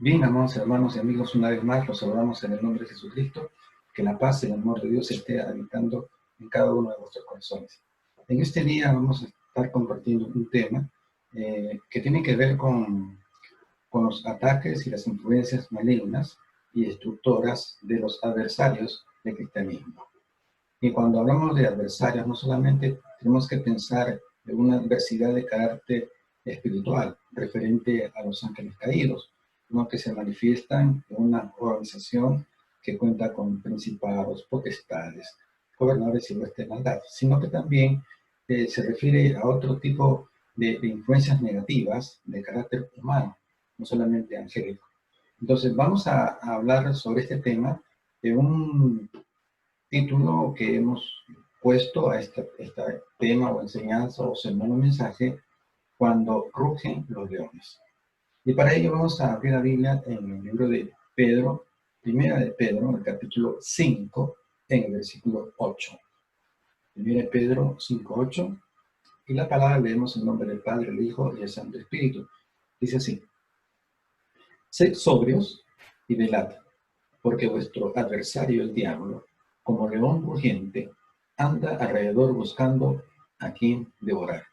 Bien, amados hermanos y amigos, una vez más los saludamos en el nombre de Jesucristo. Que la paz y el amor de Dios esté habitando en cada uno de vuestros corazones. En este día vamos a estar compartiendo un tema que tiene que ver con los ataques y las influencias malignas y destructoras de los adversarios del cristianismo. Y cuando hablamos de adversarios, no solamente tenemos que pensar en una adversidad de carácter espiritual referente a los ángeles caídos, sino que se manifiestan en una organización que cuenta con principados, potestades, gobernadores y huestes de maldad, sino que también se refiere a otro tipo de influencias negativas de carácter humano, no solamente angélico. Entonces vamos a hablar sobre este tema de un título que hemos puesto a este tema o enseñanza o sermón o mensaje: cuando rugen los leones. Y para ello vamos a abrir la Biblia en el libro de Pedro, primera de Pedro, en el capítulo 5, en el versículo 8. Primera de Pedro 5, 8. Y la palabra leemos en nombre del Padre, el Hijo y el Santo Espíritu. Dice así: sed sobrios y velad, porque vuestro adversario el diablo, como león rugiente, anda alrededor buscando a quien devorar.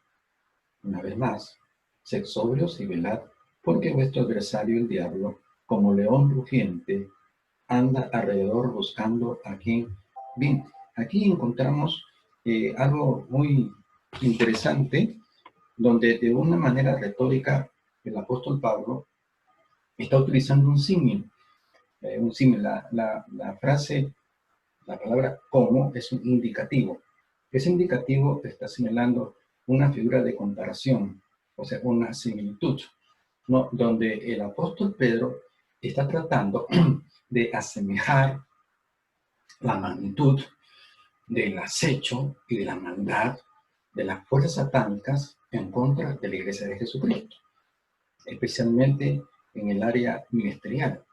Una vez más, sed sobrios y velad, porque vuestro adversario el diablo, como león rugiente, anda alrededor buscando a quien. Bien, aquí encontramos algo muy interesante, donde de una manera retórica el apóstol Pablo está utilizando un símil. La frase, la palabra como, es un indicativo. Ese indicativo está señalando una figura de comparación, o sea, una similitud, ¿no? Donde el apóstol Pedro está tratando de asemejar la magnitud del acecho y de la maldad de las fuerzas satánicas en contra de la Iglesia de Jesucristo, especialmente en el área ministerial,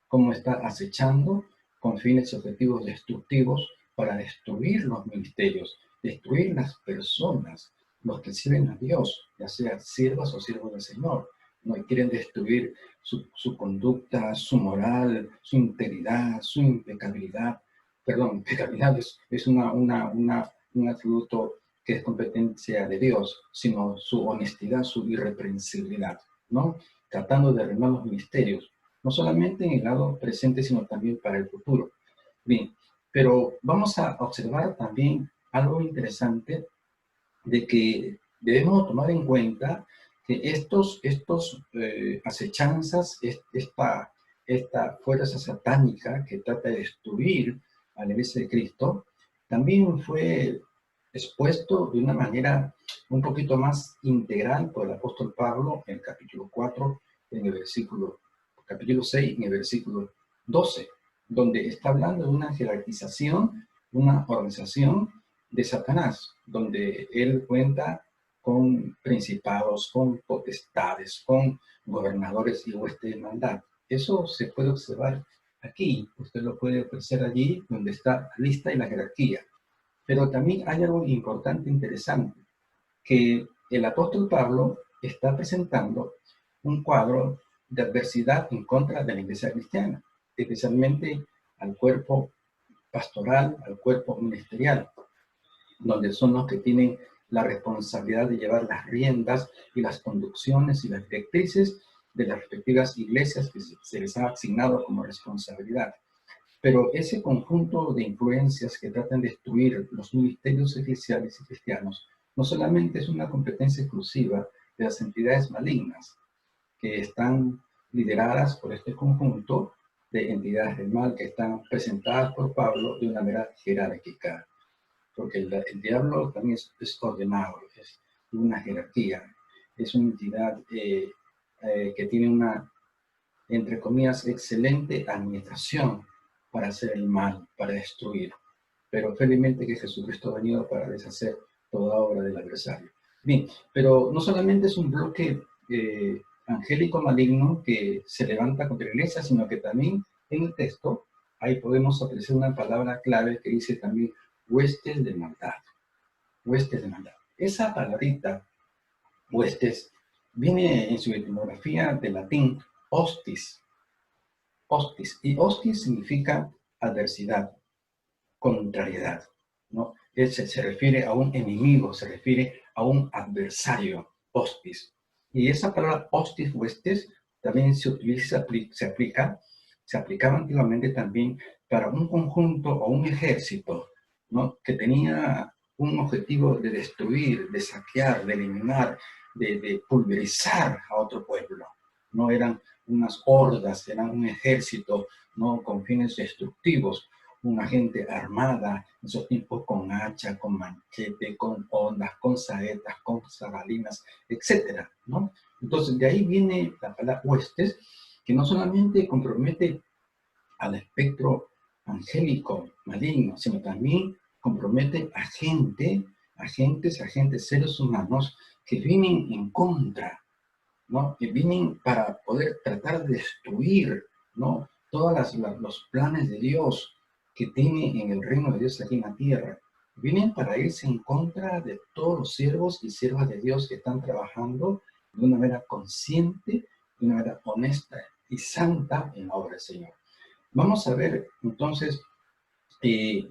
cómo está acechando con fines y objetivos destructivos para destruir los ministerios, destruir las personas, los que sirven a Dios, ya sea siervas o siervos del Señor. No quieren destruir su conducta, su moral, su integridad, su impecabilidad. Perdón, impecabilidad es un atributo que es competencia de Dios, sino su honestidad, su irreprensibilidad, ¿no? Tratando de arreglar los ministerios, no solamente en el lado presente, sino también para el futuro. Bien, pero vamos a observar también algo interesante, de que debemos tomar en cuenta que estos acechanzas, esta fuerza satánica que trata de destruir a la Iglesia de Cristo, también fue expuesto de una manera un poquito más integral por el apóstol Pablo en el capítulo 4, en el capítulo 6, en el versículo 12, donde está hablando de una jerarquización, una organización de Satanás, donde él cuenta con principados, con potestades, con gobernadores y huestes de maldad. Eso se puede observar aquí, usted lo puede apreciar allí donde está la lista y la jerarquía. Pero también hay algo importante, interesante, que el apóstol Pablo está presentando un cuadro de adversidad en contra de la iglesia cristiana, especialmente al cuerpo pastoral, al cuerpo ministerial, donde son los que tienen la responsabilidad de llevar las riendas y las conducciones y las directrices de las respectivas iglesias que se les ha asignado como responsabilidad. Pero ese conjunto de influencias que tratan de destruir los ministerios oficiales y cristianos no solamente es una competencia exclusiva de las entidades malignas que están lideradas por este conjunto de entidades del mal que están presentadas por Pablo de una manera jerárquica, porque el diablo también es ordenado, es una jerarquía, es una entidad que tiene una, entre comillas, excelente administración para hacer el mal, para destruir. Pero felizmente que Jesucristo ha venido para deshacer toda obra del adversario. Bien, pero no solamente es un bloque angélico maligno que se levanta contra la iglesia, sino que también en el texto ahí podemos apreciar una palabra clave que dice también huestes de maldad. Huestes de maldad. Esa palabrita, huestes, viene en su etimología del latín hostis, hostis. Y hostis significa adversidad, contrariedad, ¿no? Se refiere a un enemigo, se refiere a un adversario, hostis. Y esa palabra hostis, huestes, también se utiliza, se aplicaba antiguamente también para un conjunto o un ejército, ¿no? Que tenía un objetivo de destruir, de saquear, de eliminar, de pulverizar a otro pueblo. No eran unas hordas, eran un ejército, ¿no? Con fines destructivos, una gente armada, en esos tiempos con hacha, con manchete, con ondas, con saetas, con sabalinas, etcétera, ¿no? Entonces, de ahí viene la palabra huestes, que no solamente compromete al espectro angélico, maligno, sino también compromete a gente, agentes, seres humanos que vienen en contra, ¿no? Que vienen para poder tratar de destruir, ¿no? Todos los planes de Dios que tiene en el reino de Dios aquí en la tierra. Vienen para irse en contra de todos los siervos y siervas de Dios que están trabajando de una manera consciente, de una manera honesta y santa en la obra del Señor. Vamos a ver entonces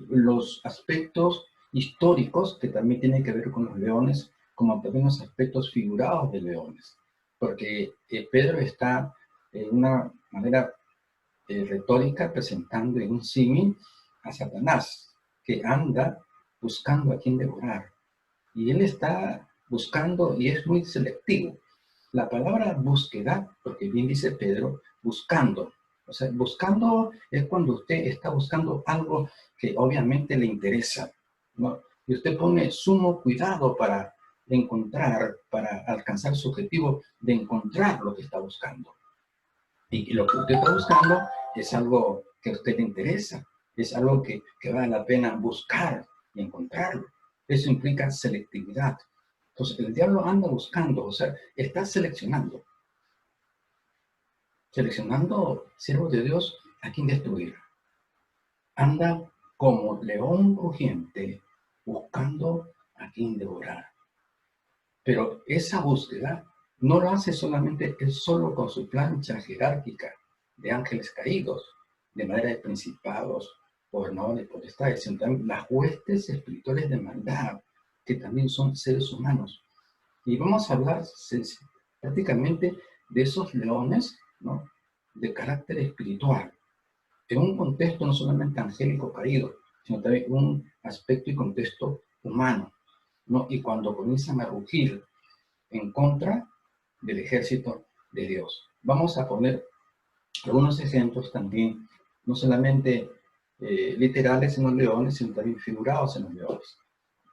los aspectos históricos que también tienen que ver con los leones, como también los aspectos figurados de leones. Porque Pedro está de una manera retórica presentando en un símil a Satanás, que anda buscando a quien devorar. Y él está buscando y es muy selectivo. La palabra búsqueda, porque bien dice Pedro, buscando. O sea, buscando es cuando usted está buscando algo que obviamente le interesa, ¿no? Y usted pone sumo cuidado para encontrar, para alcanzar su objetivo de encontrar lo que está buscando. Y lo que usted está buscando es algo que a usted le interesa, es algo que vale la pena buscar y encontrarlo. Eso implica selectividad. Entonces, el diablo anda buscando, o sea, está seleccionando siervos de Dios a quien destruir. Anda como león rugiente buscando a quien devorar. Pero esa búsqueda no lo hace solamente él solo con su plancha jerárquica de ángeles caídos, de manera de principados, gobernadores, potestades, sino también las huestes espirituales de maldad, que también son seres humanos. Y vamos a hablar prácticamente de esos leones, ¿no? De carácter espiritual, en un contexto no solamente angélico caído, sino también un aspecto y contexto humano, ¿no? Y cuando comienzan a rugir en contra del ejército de Dios. Vamos a poner algunos ejemplos también, no solamente literales en los leones, sino también figurados en los leones.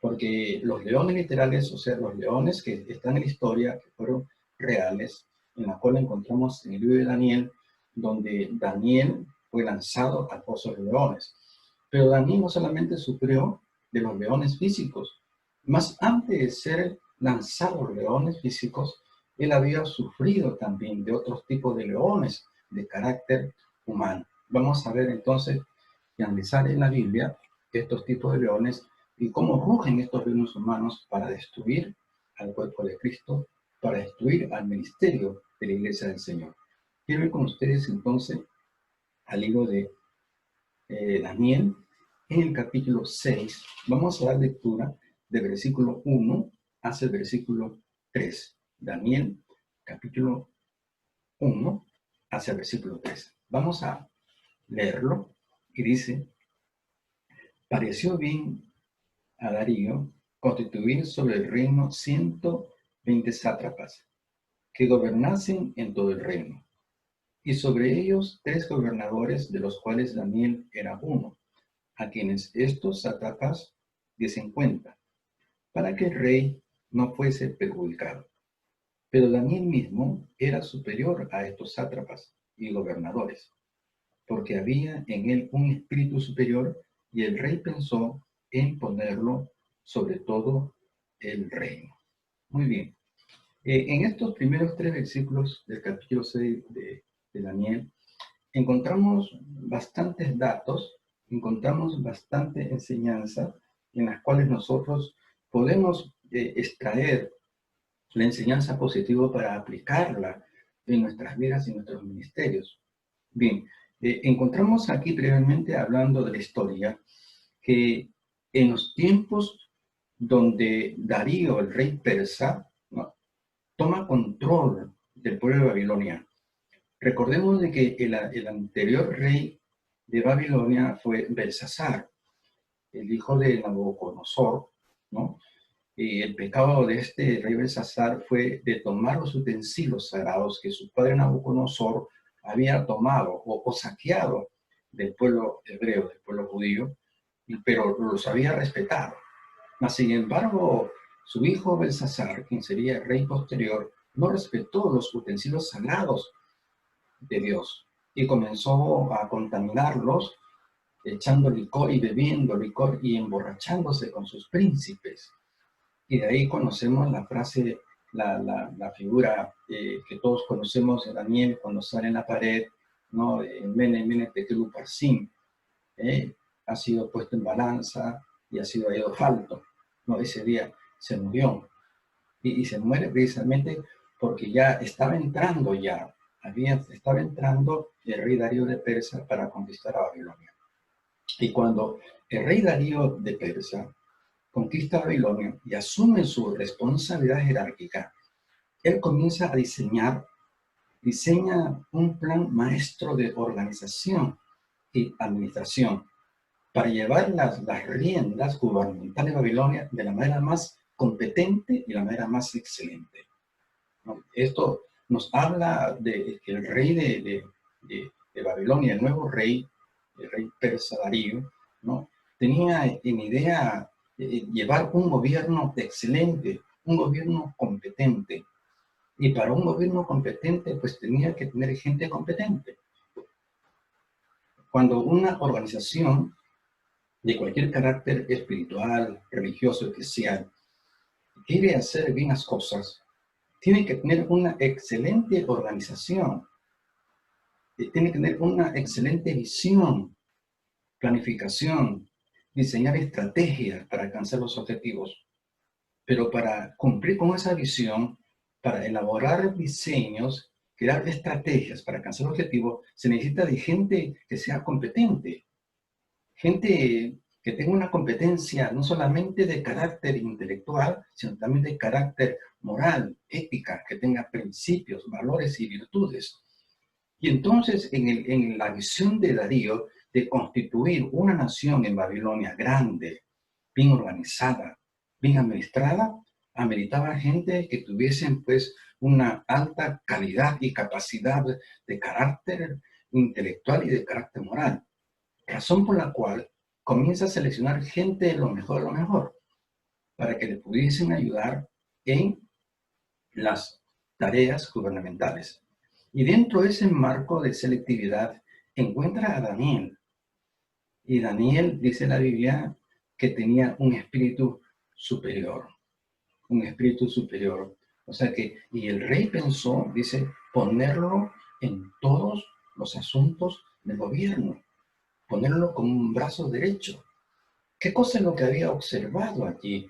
Porque los leones literales, o sea, los leones que están en la historia, que fueron reales, en la cual encontramos en el libro de Daniel, donde Daniel fue lanzado al pozo de leones. Pero Daniel no solamente sufrió de los leones físicos, más antes de ser lanzado a los leones físicos, él había sufrido también de otros tipos de leones de carácter humano. Vamos a ver entonces y analizar en la Biblia estos tipos de leones y cómo rugen estos leones humanos para destruir al cuerpo de Cristo, para destruir al ministerio de la Iglesia del Señor. Quiero ir con ustedes entonces al libro de Daniel, en el capítulo 6. Vamos a dar lectura del versículo 1 hasta el versículo 3. Daniel, capítulo 1 hacia el versículo 3. Vamos a leerlo y dice: pareció bien a Darío constituir sobre el reino 120 sátrapas que gobernasen en todo el reino, y sobre ellos 3 gobernadores, de los cuales Daniel era uno, a quienes estos sátrapas diesen cuenta, para que el rey no fuese perjudicado. Pero Daniel mismo era superior a estos sátrapas y gobernadores, porque había en él un espíritu superior, y el rey pensó en ponerlo sobre todo el reino. Muy bien. En estos primeros 3 versículos del capítulo 6 de Daniel, encontramos bastantes datos, encontramos bastante enseñanza en las cuales nosotros podemos extraer la enseñanza positiva para aplicarla en nuestras vidas y en nuestros ministerios. Bien, Encontramos aquí brevemente, hablando de la historia, que en los tiempos donde Darío, el rey persa, ¿no?, toma control del pueblo de Babilonia. Recordemos de que el anterior rey de Babilonia fue Belsasar, el hijo de Nabucodonosor, ¿no? Y el pecado de este rey Belsasar fue de tomar los utensilios sagrados que su padre Nabucodonosor había tomado o saqueado del pueblo hebreo, del pueblo judío, pero los había respetado. Mas, sin embargo, su hijo Belsasar, quien sería el rey posterior, no respetó los utensilios sagrados de Dios y comenzó a contaminarlos, echando licor y bebiendo licor y emborrachándose con sus príncipes. Y de ahí conocemos la frase, la figura que todos conocemos de Daniel cuando sale en la pared, ¿no? Mene, mene, tekel uparsin, ha sido puesto en balanza y ha sido hallado falto, ¿no? Ese día se murió. Y se muere precisamente porque ya estaba entrando estaba entrando el rey Darío de Persia para conquistar a Babilonia. Y cuando el rey Darío de Persia conquista Babilonia y asume su responsabilidad jerárquica, él comienza a diseña un plan maestro de organización y administración para llevar las riendas gubernamentales de Babilonia de la manera más competente y la manera más excelente, ¿no? Esto nos habla de que el rey de Babilonia, el nuevo rey, el rey persa Darío, ¿no?, tenía en idea llevar un gobierno excelente, un gobierno competente. Y para un gobierno competente, pues tenía que tener gente competente. Cuando una organización de cualquier carácter espiritual, religioso, eclesial, quiere hacer bien las cosas, tiene que tener una excelente organización, tiene que tener una excelente visión, planificación, diseñar estrategias para alcanzar los objetivos. Pero para cumplir con esa visión, para elaborar diseños, crear estrategias para alcanzar el objetivo, se necesita de gente que sea competente, gente que tenga una competencia no solamente de carácter intelectual, sino también de carácter moral, ética, que tenga principios, valores y virtudes. Y entonces, en la visión de Darío de constituir una nación en Babilonia grande, bien organizada, bien administrada, ameritaba gente que tuviesen pues una alta calidad y capacidad de carácter intelectual y de carácter moral. Razón por la cual comienza a seleccionar gente de lo mejor, para que le pudiesen ayudar en las tareas gubernamentales. Y dentro de ese marco de selectividad encuentra a Daniel. Y Daniel, dice la Biblia, que tenía un espíritu superior. Un espíritu superior. O sea que, y el rey pensó, dice, ponerlo en todos los asuntos del gobierno. Ponerlo como un brazo derecho. ¿Qué cosa es lo que había observado aquí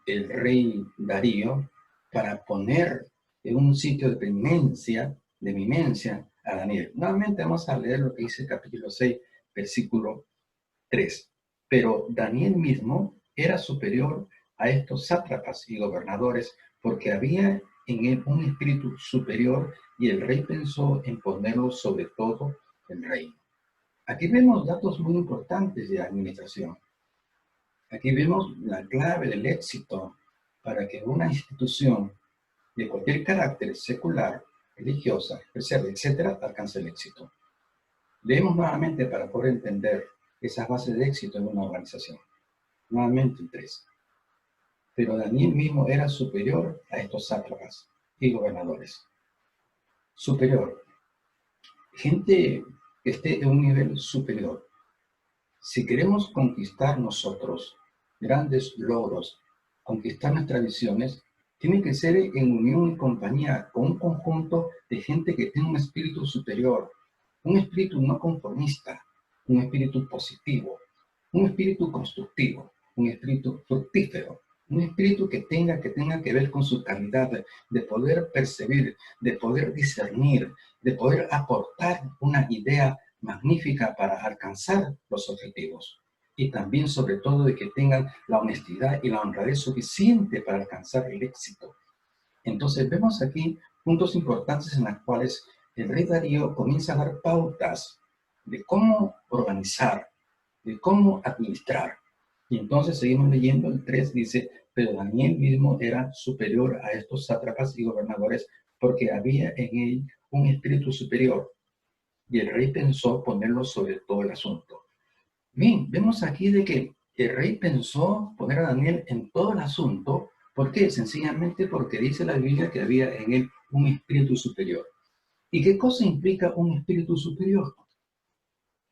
el rey Darío para poner en un sitio de eminencia a Daniel? Nuevamente vamos a leer lo que dice el capítulo 6, versículo 3. Pero Daniel mismo era superior a estos sátrapas y gobernadores, porque había en él un espíritu superior, y el rey pensó en ponerlo sobre todo el reino. Aquí vemos datos muy importantes de administración. Aquí vemos la clave del éxito para que una institución de cualquier carácter secular, religiosa, especial, etcétera, alcance el éxito. Leemos nuevamente para poder entender esas bases de éxito en una organización. Nuevamente el 3. Pero Daniel mismo era superior a estos sátrapas y gobernadores. Superior. Gente que esté en un nivel superior. Si queremos conquistar nosotros grandes logros, conquistar nuestras visiones, tiene que ser en unión y compañía con un conjunto de gente que tenga un espíritu superior, un espíritu no conformista, un espíritu positivo, un espíritu constructivo, un espíritu fructífero, un espíritu que tenga que ver con su calidad de poder percibir, de poder discernir, de poder aportar una idea magnífica para alcanzar los objetivos. Y también, sobre todo, de que tengan la honestidad y la honradez suficiente para alcanzar el éxito. Entonces, vemos aquí puntos importantes en los cuales el rey Darío comienza a dar pautas de cómo organizar, de cómo administrar. Y entonces seguimos leyendo el 3, dice, pero Daniel mismo era superior a estos sátrapas y gobernadores porque había en él un espíritu superior. Y el rey pensó ponerlo sobre todo el asunto. Bien, vemos aquí de que el rey pensó poner a Daniel en todo el asunto. ¿Por qué? Sencillamente porque dice la Biblia que había en él un espíritu superior. ¿Y qué cosa implica un espíritu superior?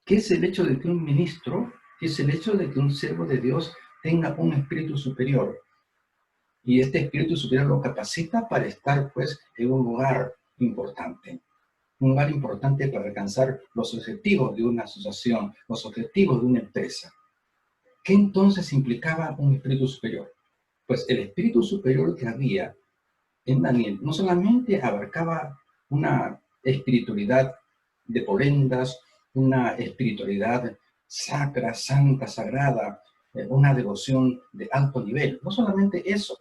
¿Qué es el hecho de que un ministro, qué es el hecho de que un siervo de Dios tenga un espíritu superior? Y este espíritu superior lo capacita para estar, pues, en un lugar importante. Un lugar importante para alcanzar los objetivos de una asociación, los objetivos de una empresa. ¿Qué entonces implicaba un espíritu superior? Pues el espíritu superior que había en Daniel no solamente abarcaba una espiritualidad de polendas, una espiritualidad sacra, santa, sagrada, una devoción de alto nivel. No solamente eso,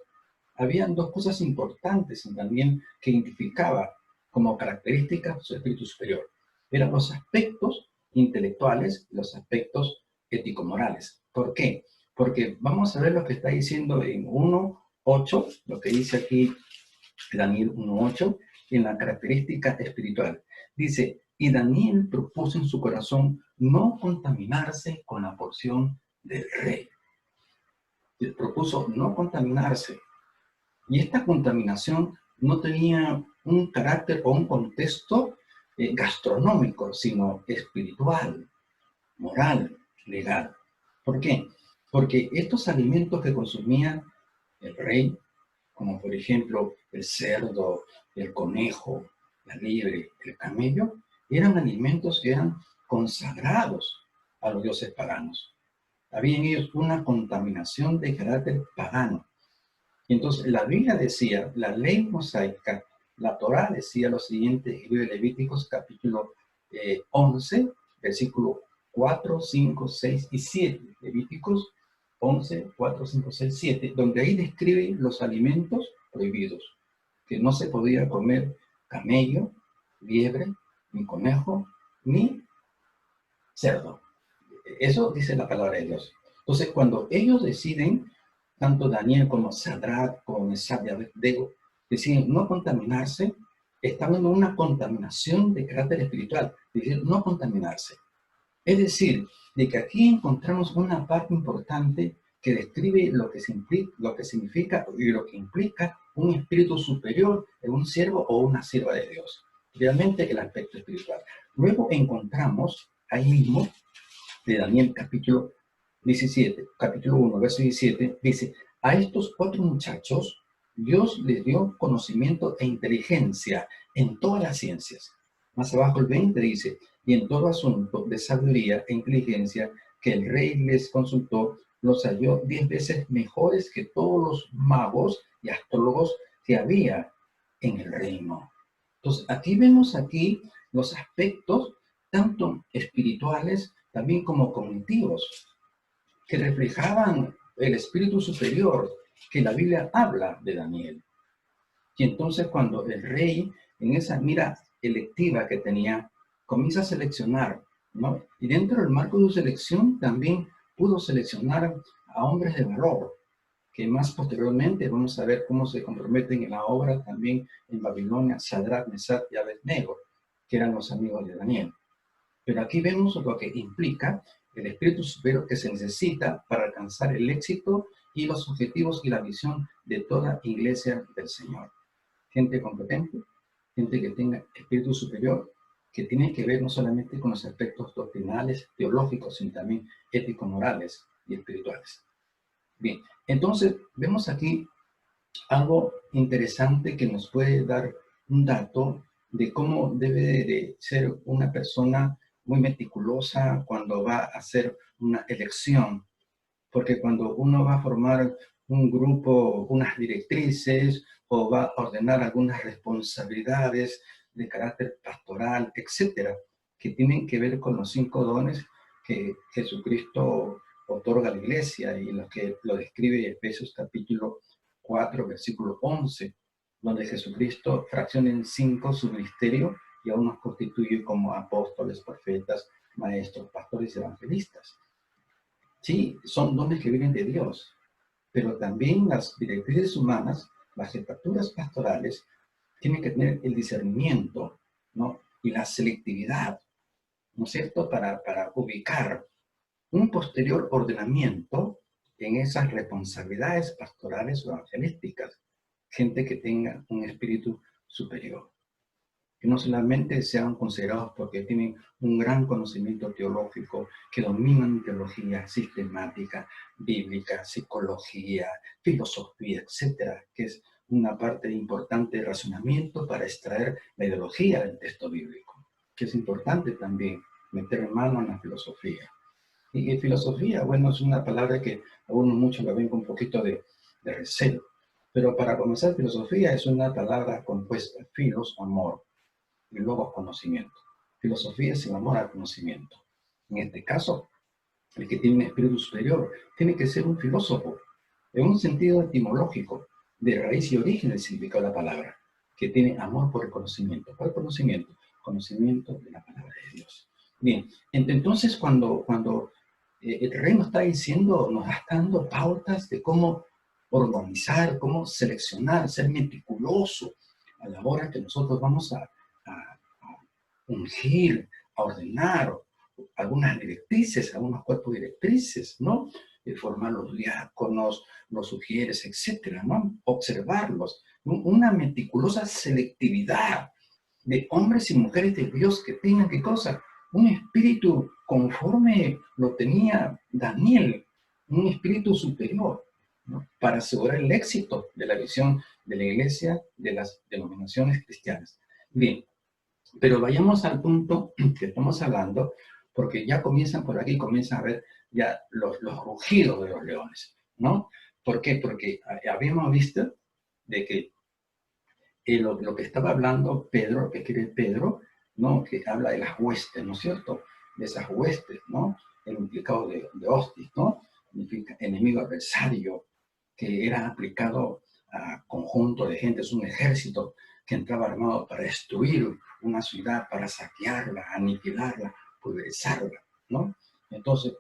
habían dos cosas importantes también que identificaba como características su espíritu superior. Eran los aspectos intelectuales y los aspectos ético-morales. ¿Por qué? Porque vamos a ver lo que está diciendo en 1:8, lo que dice aquí Daniel 1:8, en la característica espiritual. Dice, y Daniel propuso en su corazón no contaminarse con la porción del rey. Propuso no contaminarse. Y esta contaminación no tenía un carácter o un contexto gastronómico, sino espiritual, moral, legal. ¿Por qué? Porque estos alimentos que consumía el rey, como por ejemplo el cerdo, el conejo, la liebre, el camello, eran alimentos que eran consagrados a los dioses paganos. Había en ellos una contaminación de carácter pagano. Y entonces la Biblia decía, la ley mosaica, la Torá decía lo siguiente en el libro de Levíticos capítulo 11, versículo 4, 5, 6 y 7. Levíticos 11, 4, 5, 6, 7, donde ahí describe los alimentos prohibidos, que no se podía comer camello, liebre, ni conejo, ni cerdo. Eso dice la palabra de Dios. Entonces, cuando ellos deciden, tanto Daniel como Sadrach, como Mesach y Abednego, deciden no contaminarse, están en una contaminación de carácter espiritual, decir, no contaminarse. Es decir, de que aquí encontramos una parte importante que describe lo que significa y lo que implica un espíritu superior en un siervo o una sierva de Dios. Realmente el aspecto espiritual. Luego encontramos ahí mismo de Daniel capítulo 17, capítulo 1, verso 17, dice, a estos 4 muchachos Dios les dio conocimiento e inteligencia en todas las ciencias. Más abajo el 20 dice, y en todo asunto de sabiduría e inteligencia que el rey les consultó, los halló 10 veces mejores que todos los magos y astrólogos que había en el reino. Entonces, aquí vemos los aspectos tanto espirituales también como cognitivos, que reflejaban el espíritu superior que la Biblia habla de Daniel. Y entonces cuando el rey, en esa mira electiva que tenía, comienza a seleccionar, ¿no? Y dentro del marco de su selección también pudo seleccionar a hombres de valor, que más posteriormente vamos a ver cómo se comprometen en la obra también en Babilonia, Sadrach, Mesach y Abednego, que eran los amigos de Daniel. Pero aquí vemos lo que implica el espíritu superior que se necesita para alcanzar el éxito y los objetivos y la visión de toda iglesia del Señor. Gente competente, gente que tenga espíritu superior, que tiene que ver no solamente con los aspectos doctrinales, teológicos, sino también ético-morales y espirituales. Bien, entonces vemos aquí algo interesante que nos puede dar un dato de cómo debe de ser una persona muy meticulosa cuando va a hacer una elección, porque cuando uno va a formar un grupo, unas directrices o va a ordenar algunas responsabilidades de carácter pastoral, etcétera, que tienen que ver con los 5 dones que Jesucristo otorga a la iglesia y lo que lo describe Efesios capítulo 4, versículo 11, donde Jesucristo fracciona en 5 su ministerio y aún nos constituye como apóstoles, profetas, maestros, pastores y evangelistas. Sí, son dones que vienen de Dios, pero también las directrices humanas, las jefaturas pastorales, tienen que tener el discernimiento, ¿no? Y la selectividad, ¿no es cierto?, para ubicar un posterior ordenamiento en esas responsabilidades pastorales o evangelísticas, gente que tenga un espíritu superior, que no solamente sean considerados porque tienen un gran conocimiento teológico, que dominan teología sistemática, bíblica, psicología, filosofía, etcétera, que es una parte importante de razonamiento para extraer la ideología del texto bíblico, que es importante también meter en mano en la filosofía. Y filosofía, bueno, es una palabra que algunos muchos la ven con un poquito de recelo, pero para comenzar, filosofía es una palabra compuesta, filos, amor, y luego conocimiento. Filosofía es el amor al conocimiento. En este caso, el que tiene un espíritu superior tiene que ser un filósofo, en un sentido etimológico, de raíz y origen del significado de la palabra, que tiene amor por el conocimiento. ¿Cuál conocimiento? Conocimiento de la palabra de Dios. Bien, entonces cuando el rey nos está diciendo, nos está dando pautas de cómo organizar, cómo seleccionar, ser meticuloso a la hora que nosotros vamos a ungir, a ordenar algunas directrices, algunos cuerpos directrices, ¿no? Formar los diáconos, los sugieres, etcétera, ¿no? Observarlos. Una meticulosa selectividad de hombres y mujeres de Dios que tengan, ¿qué cosa? Un espíritu conforme lo tenía Daniel, un espíritu superior, ¿no? Para asegurar el éxito de la visión de la iglesia, de las denominaciones cristianas. Bien, pero vayamos al punto que estamos hablando, porque ya comienzan por aquí, comienzan a ver ya los rugidos de los leones, ¿no? ¿Por qué? Porque habíamos visto de que lo que estaba hablando Pedro, que escribe Pedro, ¿no? Que habla de las huestes, ¿no es cierto? De esas huestes, ¿no? El implicado de hostis, ¿no? Significa enemigo adversario, que era aplicado a conjunto de gente, es un ejército que entraba armado para destruir una ciudad, para saquearla, aniquilarla, pulverizarla, ¿no? Entonces,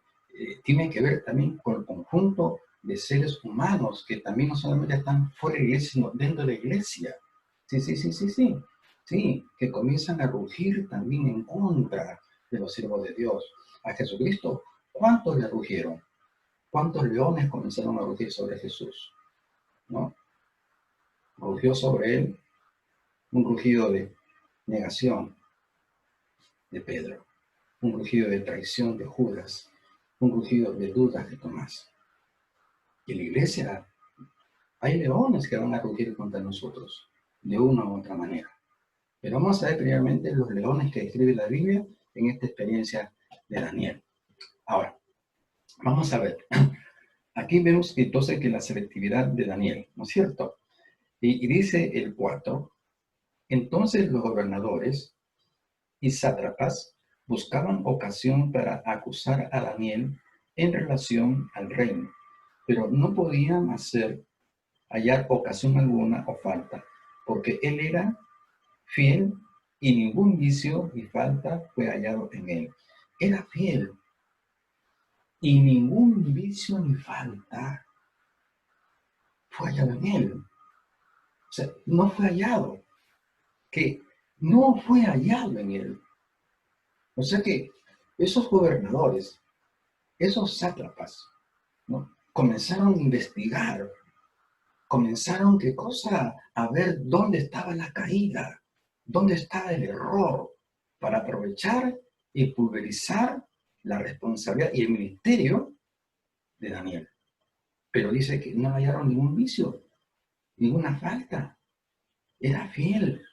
tiene que ver también con el conjunto de seres humanos que también no solamente están fuera de la iglesia, sino dentro de la iglesia. Sí, sí, sí, sí, sí. Sí, que comienzan a rugir también en contra de los siervos de Dios. A Jesucristo, ¿cuántos le rugieron? ¿Cuántos leones comenzaron a rugir sobre Jesús? ¿No? Rugió sobre él un rugido de negación de Pedro, un rugido de traición de Judas, un rugido de dudas de Tomás. Y en la iglesia hay leones que van a rugir contra nosotros, de una u otra manera. Pero vamos a ver primeramente los leones que describe la Biblia en esta experiencia de Daniel. Ahora, vamos a ver. Aquí vemos entonces que la selectividad de Daniel, ¿no es cierto? Y dice el 4, entonces los gobernadores y sátrapas buscaban ocasión para acusar a Daniel en relación al reino, pero no podían hallar ocasión alguna o falta, porque él era fiel y ningún vicio ni falta fue hallado en él. Era fiel y ningún vicio ni falta fue hallado en él. O sea, no fue hallado, que no fue hallado en él. O sea que esos gobernadores, esos sátrapas, ¿no? Comenzaron a investigar, comenzaron, ¿qué cosa? A ver dónde estaba la caída, dónde estaba el error, para aprovechar y pulverizar la responsabilidad y el ministerio de Daniel. Pero dice que no hallaron ningún vicio, ninguna falta. Era fiel,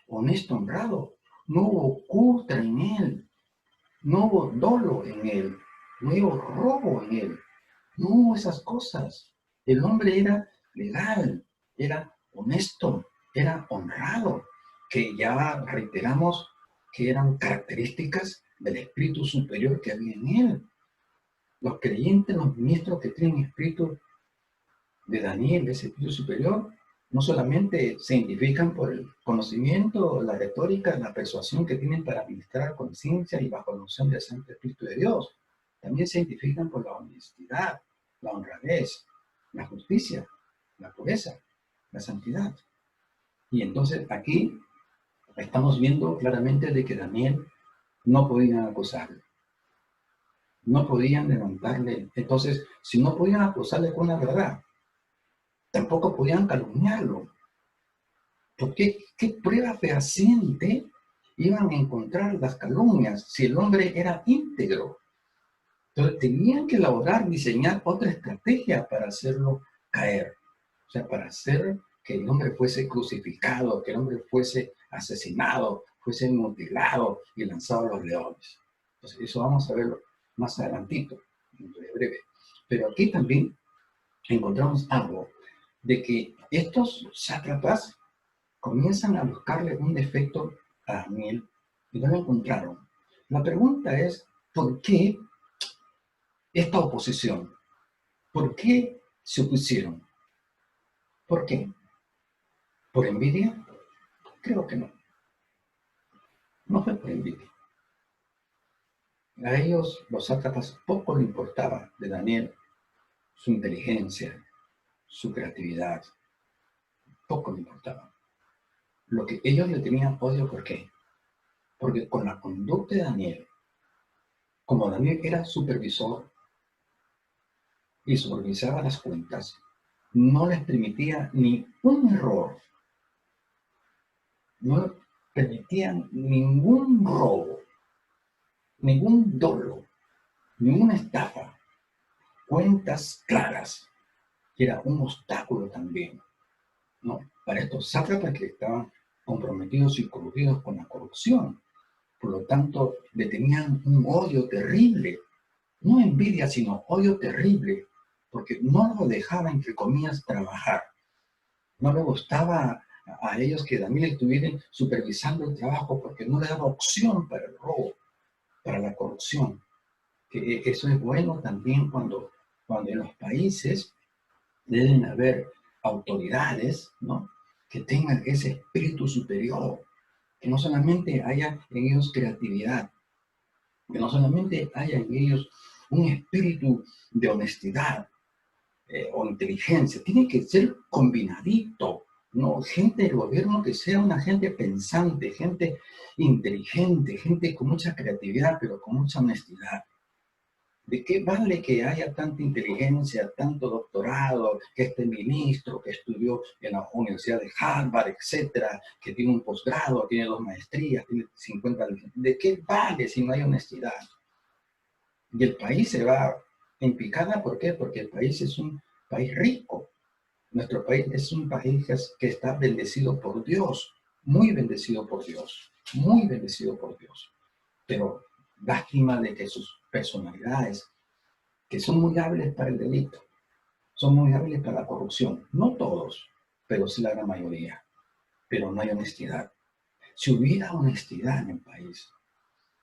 honesto, honrado. No hubo culpa en él, no hubo dolo en él, no hubo robo en él, no hubo esas cosas. El hombre era legal, era honesto, era honrado, que ya reiteramos que eran características del espíritu superior que había en él. Los creyentes, los ministros que tienen espíritu de Daniel, ese espíritu superior, no solamente se identifican por el conocimiento, la retórica, la persuasión que tienen para administrar con ciencia y bajo la unción del Santo Espíritu de Dios, también se identifican por la honestidad, la honradez, la justicia, la pureza, la santidad. Y entonces aquí estamos viendo claramente de que Daniel no podían acusarle, no podían levantarle. Entonces, si no podían acusarle con la verdad, tampoco podían calumniarlo. Porque qué prueba fehaciente iban a encontrar las calumnias si el hombre era íntegro. Entonces tenían que elaborar, diseñar otra estrategia para hacerlo caer. O sea, para hacer que el hombre fuese crucificado, que el hombre fuese asesinado, fuese mutilado y lanzado a los leones. Entonces eso vamos a verlo más adelantito, en breve. Pero aquí también encontramos algo de que estos sátrapas comienzan a buscarle un defecto a Daniel y no lo encontraron. La pregunta es, ¿por qué esta oposición? ¿Por qué se opusieron? ¿Por qué? ¿Por envidia? Creo que no. No fue por envidia. A ellos, los sátrapas, poco le importaba de Daniel su inteligencia, su creatividad. Poco le importaba. Lo que ellos le tenían odio, ¿por qué? Porque con la conducta de Daniel, como Daniel era supervisor y supervisaba las cuentas, no les permitía ni un error, no permitían ningún robo, ningún dolo, ninguna estafa, cuentas claras, que era un obstáculo también, ¿no? Para estos sátrapas que estaban comprometidos y coludidos con la corrupción. Por lo tanto, le tenían un odio terrible, no envidia, sino odio terrible, porque no lo dejaba, entre comillas, trabajar. No le gustaba a ellos que Daniel estuviera supervisando el trabajo porque no le daba opción para el robo, para la corrupción. Que eso es bueno también cuando en los países deben haber autoridades, ¿no?, que tengan ese espíritu superior, que no solamente haya en ellos creatividad, que no solamente haya en ellos un espíritu de honestidad o inteligencia, tiene que ser combinadito, ¿no? Gente del gobierno que sea una gente pensante, gente inteligente, gente con mucha creatividad, pero con mucha honestidad. ¿De qué vale que haya tanta inteligencia, tanto doctorado, que este ministro que estudió en la Universidad de Harvard, etcétera, que tiene un posgrado, tiene 2 maestrías, tiene 50... ¿De qué vale si no hay honestidad? Y el país se va en picada, ¿por qué? Porque el país es un país rico. Nuestro país es un país que está bendecido por Dios, muy bendecido por Dios, muy bendecido por Dios. Pero lástima de que sus personalidades, que son muy hábiles para el delito, son muy hábiles para la corrupción. No todos, pero sí la gran mayoría. Pero no hay honestidad. Si hubiera honestidad en el país,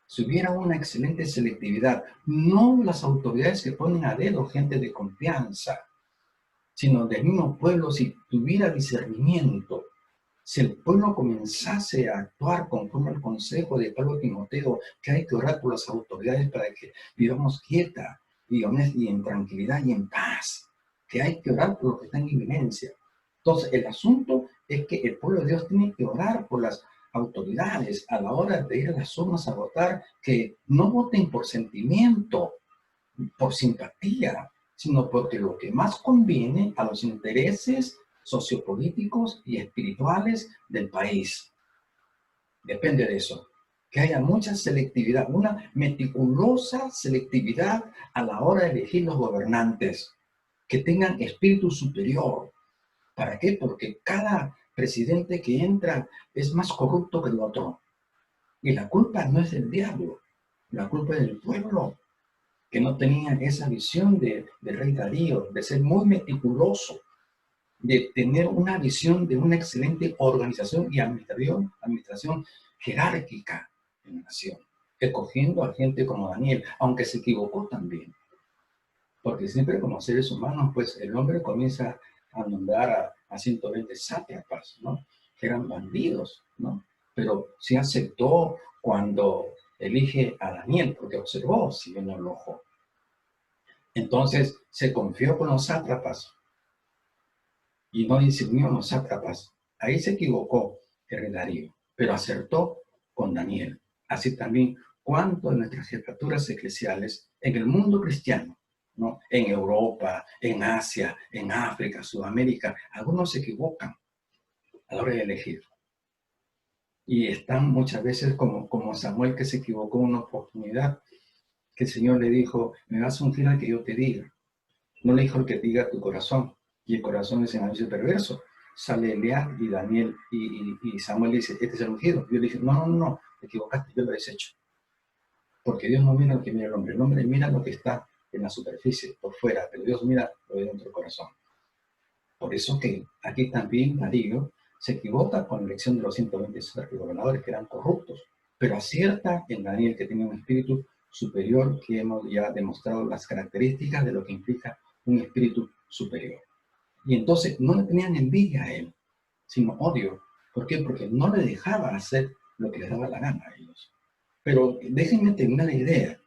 si hubiera una excelente selectividad, no las autoridades que ponen a dedo gente de confianza, sino del mismo pueblo, si tuviera discernimiento, si el pueblo comenzase a actuar conforme al consejo de Pablo Timoteo, que hay que orar por las autoridades para que vivamos quieta y en tranquilidad y en paz, que hay que orar por lo que está en inminencia. Entonces, el asunto es que el pueblo de Dios tiene que orar por las autoridades a la hora de ir a las urnas a votar, que no voten por sentimiento, por simpatía, sino porque lo que más conviene a los intereses sociopolíticos y espirituales del país. Depende de eso. Que haya mucha selectividad, una meticulosa selectividad a la hora de elegir los gobernantes, que tengan espíritu superior. ¿Para qué? Porque cada presidente que entra es más corrupto que el otro. Y la culpa no es del diablo, la culpa es del pueblo, que no tenía esa visión del rey Darío, de ser muy meticuloso, de tener una visión de una excelente organización y administración jerárquica, en la nación, escogiendo a gente como Daniel, aunque se equivocó también. Porque siempre como seres humanos, pues el hombre comienza a nombrar a 120 sátrapas, ¿no? Que eran bandidos, ¿no? Pero sí aceptó cuando elige a Daniel, porque observó si bien el ojo. Entonces se confió con los sátrapas y no discernió los sátrapas. Ahí se equivocó el rey Darío, pero acertó con Daniel. Así también, cuánto de nuestras jefaturas eclesiales en el mundo cristiano, ¿no? En Europa, en Asia, en África, Sudamérica, algunos se equivocan a la hora de elegir. Y están muchas veces como Samuel, que se equivocó en una oportunidad, que el Señor le dijo, me vas a ungir al que yo te diga. No le dijo el que diga tu corazón, y el corazón es engañoso y perverso. Sale Eliab y Daniel y Samuel dice, este es el ungido. Y yo le dije, no, te equivocaste, yo lo he deshecho. Porque Dios no mira lo que mira el hombre mira lo que está en la superficie, por fuera, pero Dios mira lo de dentro del corazón. Por eso que aquí también Darío se equivoca con la elección de los 120 gobernadores que eran corruptos, pero acierta en Daniel, que tiene un espíritu superior, que hemos ya demostrado las características de lo que implica un espíritu superior. Y entonces no le tenían envidia a él, sino odio. ¿Por qué? Porque no le dejaba hacer lo que les daba la gana a ellos. Pero déjenme terminar la idea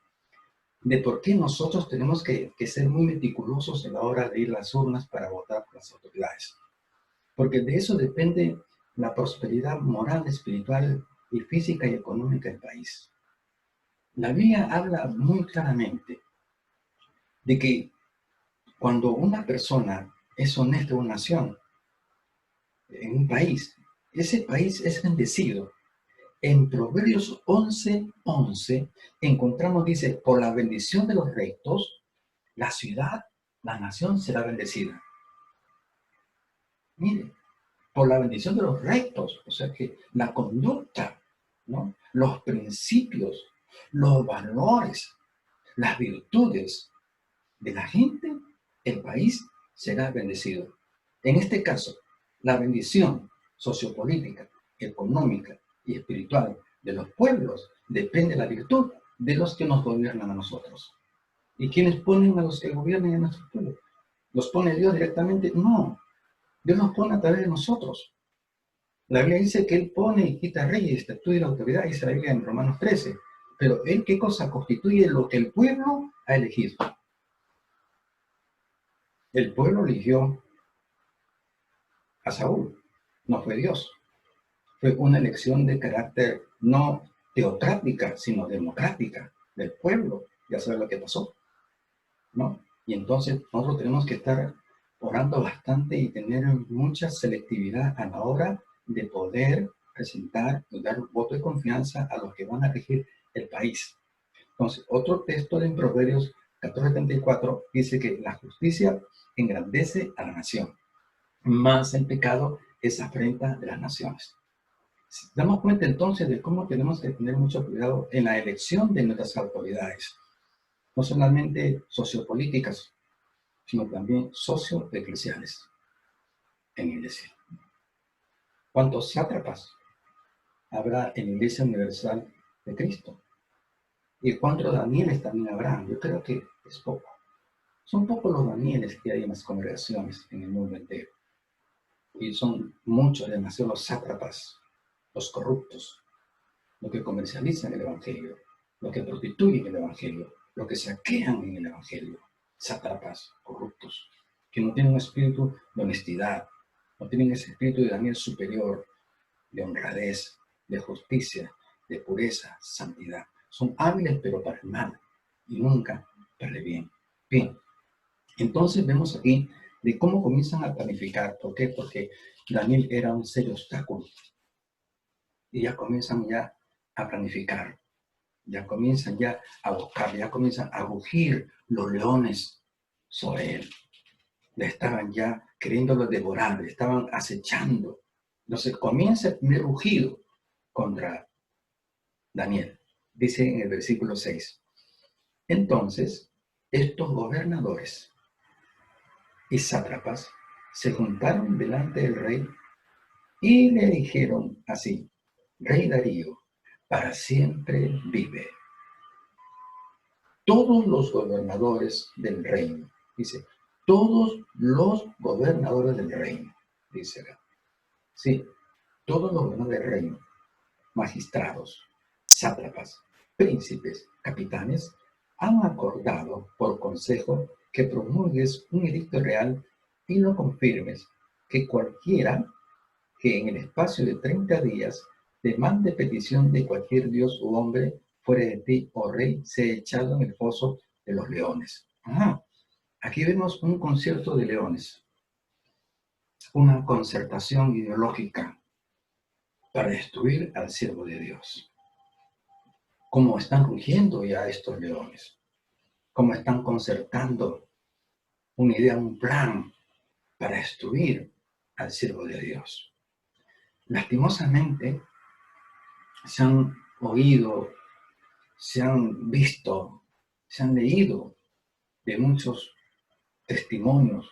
de por qué nosotros tenemos que ser muy meticulosos a la hora de ir a las urnas para votar por las autoridades. Porque de eso depende la prosperidad moral, espiritual y física y económica del país. La Biblia habla muy claramente de que cuando una persona es honesta en una nación, en un país, ese país es bendecido. En Proverbios 11:11 encontramos, dice, por la bendición de los rectos, la ciudad, la nación será bendecida. Mire, por la bendición de los rectos, o sea que la conducta, ¿no? Los principios, los valores, las virtudes de la gente, el país será bendecido. En este caso, la bendición sociopolítica, económica y espiritual de los pueblos depende de la virtud de los que nos gobiernan a nosotros. ¿Y quiénes ponen a los que gobiernan a nuestro pueblo? ¿Los pone Dios directamente? No, Dios nos pone a través de nosotros. La Biblia dice que Él pone y quita reyes, estatura y la autoridad, dice la Biblia en Romanos 13. Pero Él, ¿qué cosa constituye? Lo que el pueblo ha elegido. El pueblo eligió a Saúl, no fue Dios. Fue una elección de carácter no teocrática, sino democrática del pueblo. Ya sabes lo que pasó, ¿no? Y entonces nosotros tenemos que estar orando bastante y tener mucha selectividad a la hora de poder presentar y dar un voto de confianza a los que van a regir el país. Entonces, otro texto de Proverbios 14:74 dice que la justicia engrandece a la nación, más el pecado es afrenta de las naciones. Si damos cuenta entonces de cómo tenemos que tener mucho cuidado en la elección de nuestras autoridades, no solamente sociopolíticas, sino también socioeclesiales en la iglesia. ¿Cuántos sátrapas habrá en la Iglesia Universal de Cristo? ¿Y cuántos Danieles también habrá? Yo creo que es poco. Son pocos los Danieles que hay en las congregaciones en el mundo entero. Y son muchos, demasiados sátrapas, los corruptos, los que comercializan el Evangelio, los que prostituyen el Evangelio, los que saquean en el Evangelio, sátrapas, corruptos, que no tienen un espíritu de honestidad, no tienen ese espíritu de Daniel superior, de honradez, de justicia, de pureza, santidad. Son hábiles pero para el mal y nunca para el bien. Bien, entonces vemos aquí de cómo comienzan a planificar. ¿Por qué? Porque Daniel era un serio obstáculo. Y ya comienzan ya a planificar, ya comienzan ya a buscar, ya comienzan a rugir los leones sobre él. Le estaban ya queriéndolo devorar, le estaban acechando. Entonces comienza el primer rugido contra Daniel. Dice en el versículo 6. Entonces, estos gobernadores y sátrapas se juntaron delante del rey y le dijeron así: Rey Darío, para siempre vive. Todos los gobernadores del reino, dice, todos los gobernadores del reino, dice acá. Sí, todos los gobernadores del reino, magistrados, sátrapas, príncipes, capitanes, han acordado por consejo que promulgues un edicto real y lo confirmes, que cualquiera que en el espacio de 30 días demande petición de cualquier dios u hombre fuera de ti, oh rey, sea echado en el foso de los leones. Ajá. Aquí vemos un concierto de leones, una concertación ideológica para destruir al siervo de Dios. Cómo están rugiendo ya estos leones, cómo están concertando una idea, un plan para destruir al siervo de Dios. Lastimosamente, se han oído, se han visto, se han leído de muchos testimonios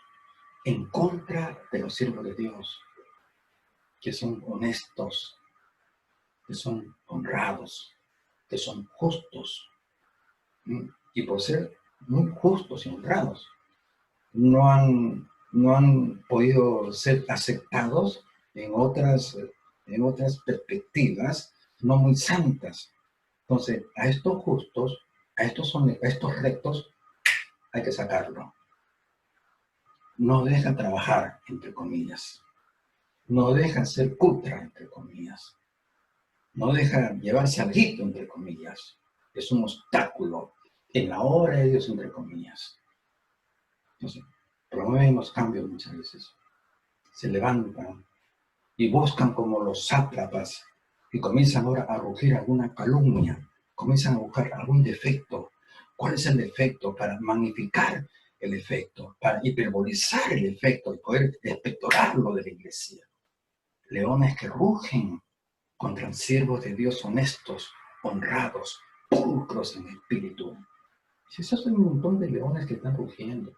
en contra de los siervos de Dios, que son honestos, que son honrados, que son justos. Y por ser muy justos y honrados, no han podido ser aceptados en otras perspectivas no muy santas. Entonces, a estos justos, a estos rectos, hay que sacarlo. No deja trabajar, entre comillas. No deja ser cutra, entre comillas. No deja llevarse algo, entre comillas. Es un obstáculo en la obra de Dios, entre comillas. Entonces, promueven los cambios muchas veces. Se levantan y buscan como los sátrapas y comienzan ahora a rugir alguna calumnia, comienzan a buscar algún defecto. ¿Cuál es el defecto? Para magnificar el efecto, para hiperbolizar el efecto y poder espectorarlo de la iglesia. Leones que rugen contra siervos de Dios honestos, honrados, pulcros en espíritu. Si esos son un montón de leones que están rugiendo,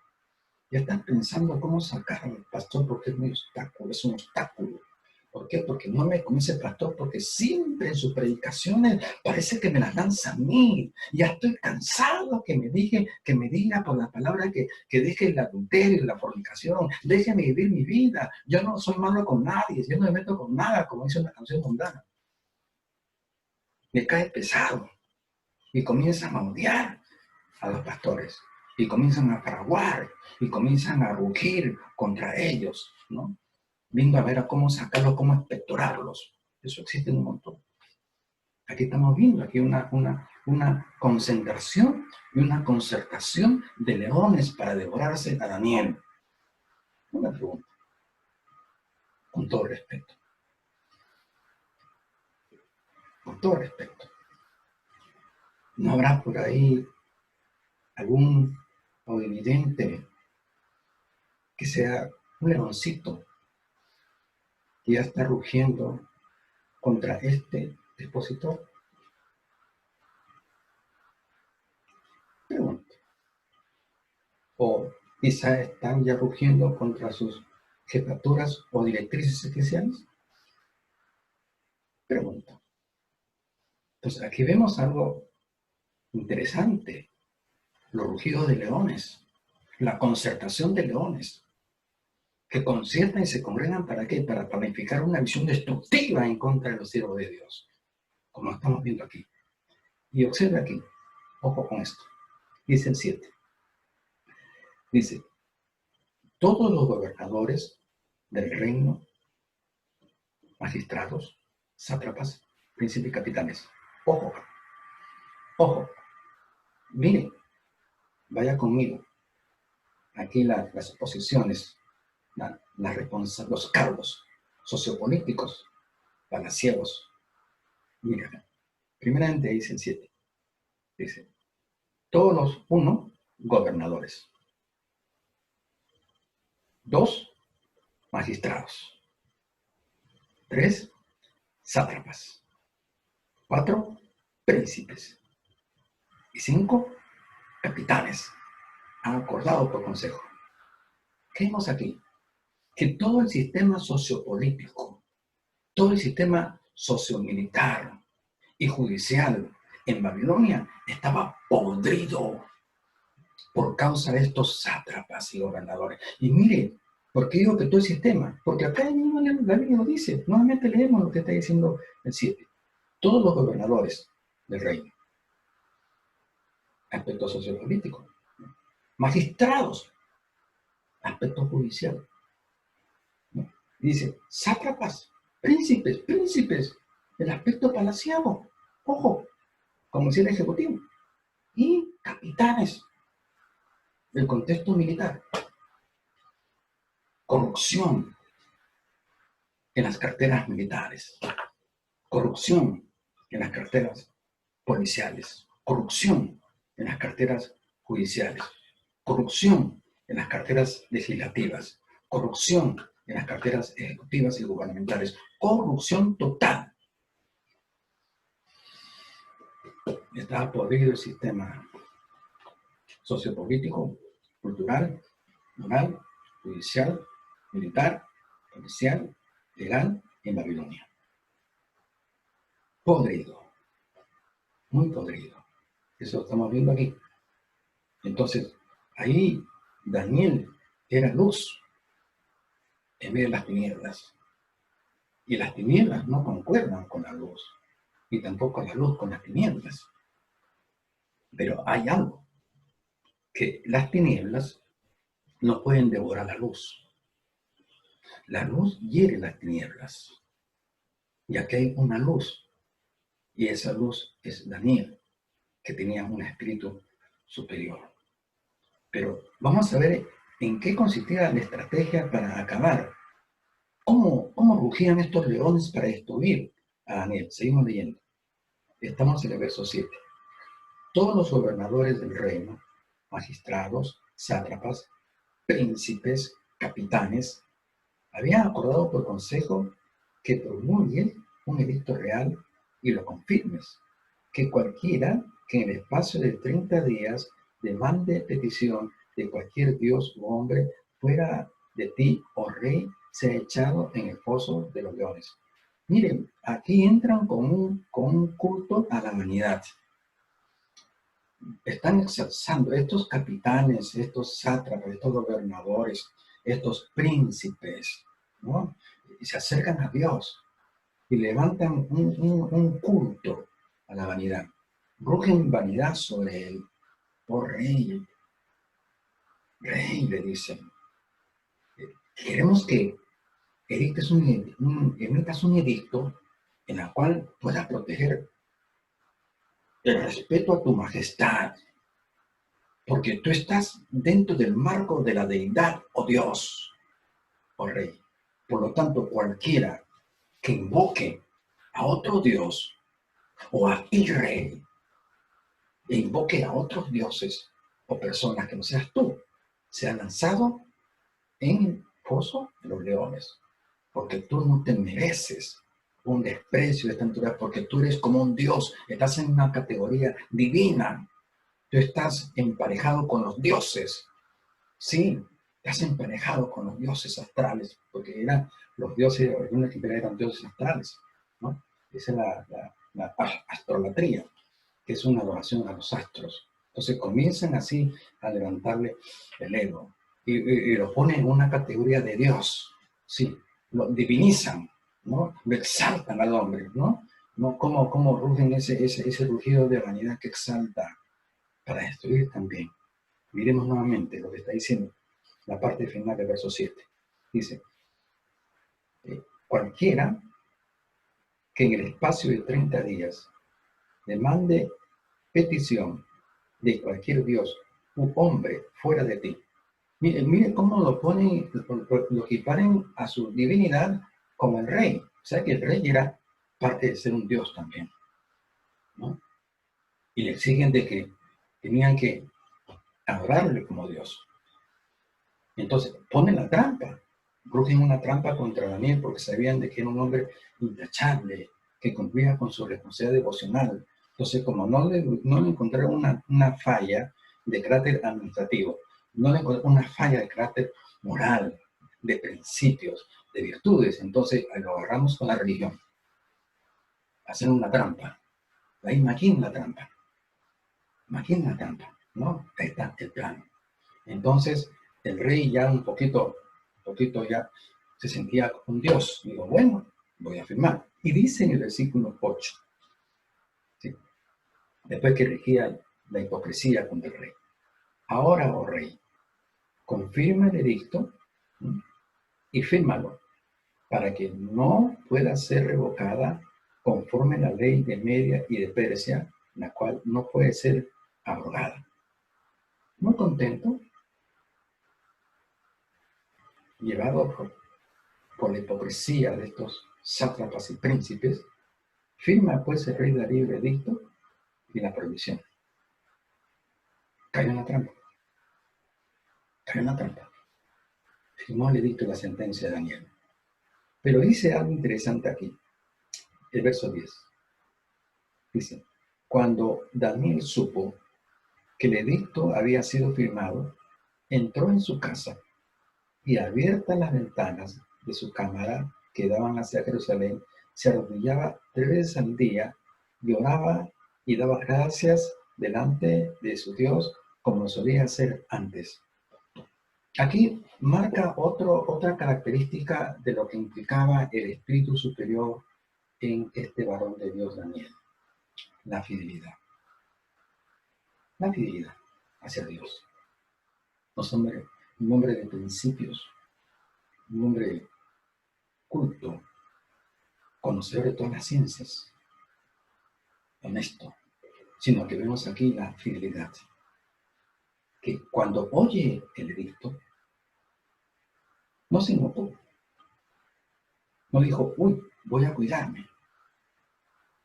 ya están pensando cómo sacar al pastor porque es un obstáculo. ¿Por qué? Porque no me comienza el pastor, porque siempre en sus predicaciones parece que me las lanza a mí. Ya estoy cansado que me diga por la palabra que deje el adulterio y la fornicación, déjeme vivir mi vida. Yo no soy malo con nadie, yo no me meto con nada, como dice una canción mundana. Me cae pesado y comienzan a odiar a los pastores y comienzan a fraguar y comienzan a rugir contra ellos, ¿no? Viendo a ver a cómo sacarlos, cómo espectorarlos. Eso existe un montón. Aquí estamos viendo aquí una concentración y una concertación de leones para devorarse a Daniel. Una pregunta, con todo respeto. Con todo respeto. ¿No habrá por ahí algún evidente que sea un leoncito que ya está rugiendo contra este expositor? Pregunto. O quizá están ya rugiendo contra sus jefaturas o directrices eclesiales. Pregunto. Entonces, aquí vemos algo interesante. Los rugidos de leones, la concertación de leones, que conciertan y se congregan ¿para qué? Para planificar una visión destructiva en contra de los siervos de Dios, como estamos viendo aquí. Y observa aquí, ojo con esto, dice el 7. Dice, todos los gobernadores del reino, magistrados, sátrapas, príncipes y capitanes. Ojo, ojo, mire, vaya conmigo. Aquí las posiciones, los cargos sociopolíticos, palaciegos. Mira, primeramente dice el 7. Dice, todos los, 1, gobernadores. 2, magistrados. 3, sátrapas. 4, príncipes. Y 5, capitanes. Han acordado por consejo. ¿Qué vemos aquí? Que todo el sistema sociopolítico, todo el sistema sociomilitar y judicial en Babilonia estaba podrido por causa de estos sátrapas y gobernadores. Y mire, ¿por qué digo que todo el sistema? Porque acá mismo la Biblia lo dice. Nuevamente leemos lo que está diciendo el 7. Todos los gobernadores del reino, aspecto sociopolítico, magistrados, aspecto judicial. ¿No? Dice, sátrapas, príncipes, el aspecto palaciano, ojo, como decía el ejecutivo, y capitanes del contexto militar. Corrupción en las carteras militares, corrupción en las carteras policiales, corrupción en las carteras judiciales, corrupción en las carteras legislativas, corrupción en las carteras ejecutivas y gubernamentales, corrupción total. Está podrido el sistema sociopolítico, cultural, moral, judicial, militar, policial, legal en Babilonia. Podrido, muy podrido. Eso lo estamos viendo aquí. Entonces, ahí Daniel era luz en medio de las tinieblas. Y las tinieblas no concuerdan con la luz, y tampoco la luz con las tinieblas. Pero hay algo, que las tinieblas no pueden devorar la luz. La luz hiere las tinieblas. Y aquí hay una luz, y esa luz es Daniel, que tenía un espíritu superior. Pero vamos a ver en qué consistía la estrategia para acabar. ¿Cómo rugían estos leones para destruir a Daniel? Seguimos leyendo. Estamos en el verso 7. Todos los gobernadores del reino, magistrados, sátrapas, príncipes, capitanes, habían acordado por consejo que promulgues un edicto real y lo confirmes, que cualquiera que en el espacio de 30 días demande petición de cualquier dios u hombre fuera de ti, oh rey, sea echado en el foso de los leones. Miren, aquí entran con un culto a la vanidad. Están exalzando estos capitanes, estos sátrapas, estos gobernadores, estos príncipes, ¿no? Y se acercan a Dios y levantan un culto a la vanidad. Rugen vanidad sobre él. Oh rey, rey, le dicen. Queremos que emitas un edicto en el cual pueda proteger el respeto a tu majestad, porque tú estás dentro del marco de la deidad, oh Dios, oh rey. Por lo tanto, cualquiera que invoque a otro Dios o a ti, rey, e invoque a otros dioses o personas que no seas tú, sea lanzado en el foso de los leones, porque tú no te mereces un desprecio de esta altura, porque tú eres como un Dios, estás en una categoría divina, tú estás emparejado con los dioses, sí, estás emparejado con los dioses astrales, porque eran los dioses, algunos que eran dioses astrales, ¿no? Esa es la astrolatría, que es una adoración a los astros. Entonces comienzan así a levantarle el ego y lo ponen en una categoría de Dios, sí, lo divinizan, ¿no? Lo exaltan al hombre, ¿no? ¿No? Como rugen ese rugido de vanidad que exalta para destruir también. Miremos nuevamente lo que está diciendo la parte final del verso 7. Dice, cualquiera que en el espacio de 30 días demande petición de cualquier dios u hombre fuera de ti. Mire cómo lo ponen, lo equiparen a su divinidad como el rey. O sea que el rey era parte de ser un dios también, ¿no? Y le exigen de que tenían que adorarle como dios. Entonces, ponen la trampa, rugen una trampa contra Daniel porque sabían de que era un hombre intachable, que cumplía con su responsabilidad devocional. Entonces, como no le encontraron una falla de carácter administrativo, no le encontraron una falla de carácter moral, de principios, de virtudes, entonces lo agarramos con la religión. Hacen una trampa. Ahí imagina la trampa. Imagina la trampa, ¿no? Ahí está el plano. Entonces, el rey ya un poquito ya se sentía un dios. Digo, bueno, voy a firmar. Y dice en el versículo 8, ¿sí? Después que regía la hipocresía contra el rey. Ahora, oh rey, confirma el edicto, ¿sí?, y fírmalo, para que no pueda ser revocada conforme a la ley de Media y de Persia, la cual no puede ser abrogada. Muy contento, llevado por la hipocresía de estos sátrapas y príncipes, firma pues el rey Darío el edicto y la prohibición. Cayó en la trampa. Cayó en la trampa. Firmó el edicto y la sentencia de Daniel. Pero dice algo interesante aquí. El verso 10. Dice, cuando Daniel supo que el edicto había sido firmado, entró en su casa y abiertas las ventanas de su cámara que daban hacia Jerusalén, se arrodillaba 3 veces al día y oraba y daba gracias delante de su Dios como solía hacer antes. Aquí marca otra característica de lo que implicaba el espíritu superior en este varón de Dios, Daniel: la fidelidad. La fidelidad hacia Dios. Un hombre de principios, un hombre culto, conocedor de todas las ciencias, honesto, sino que vemos aquí la fidelidad. Que cuando oye el edicto, no se notó. No dijo, uy, voy a cuidarme.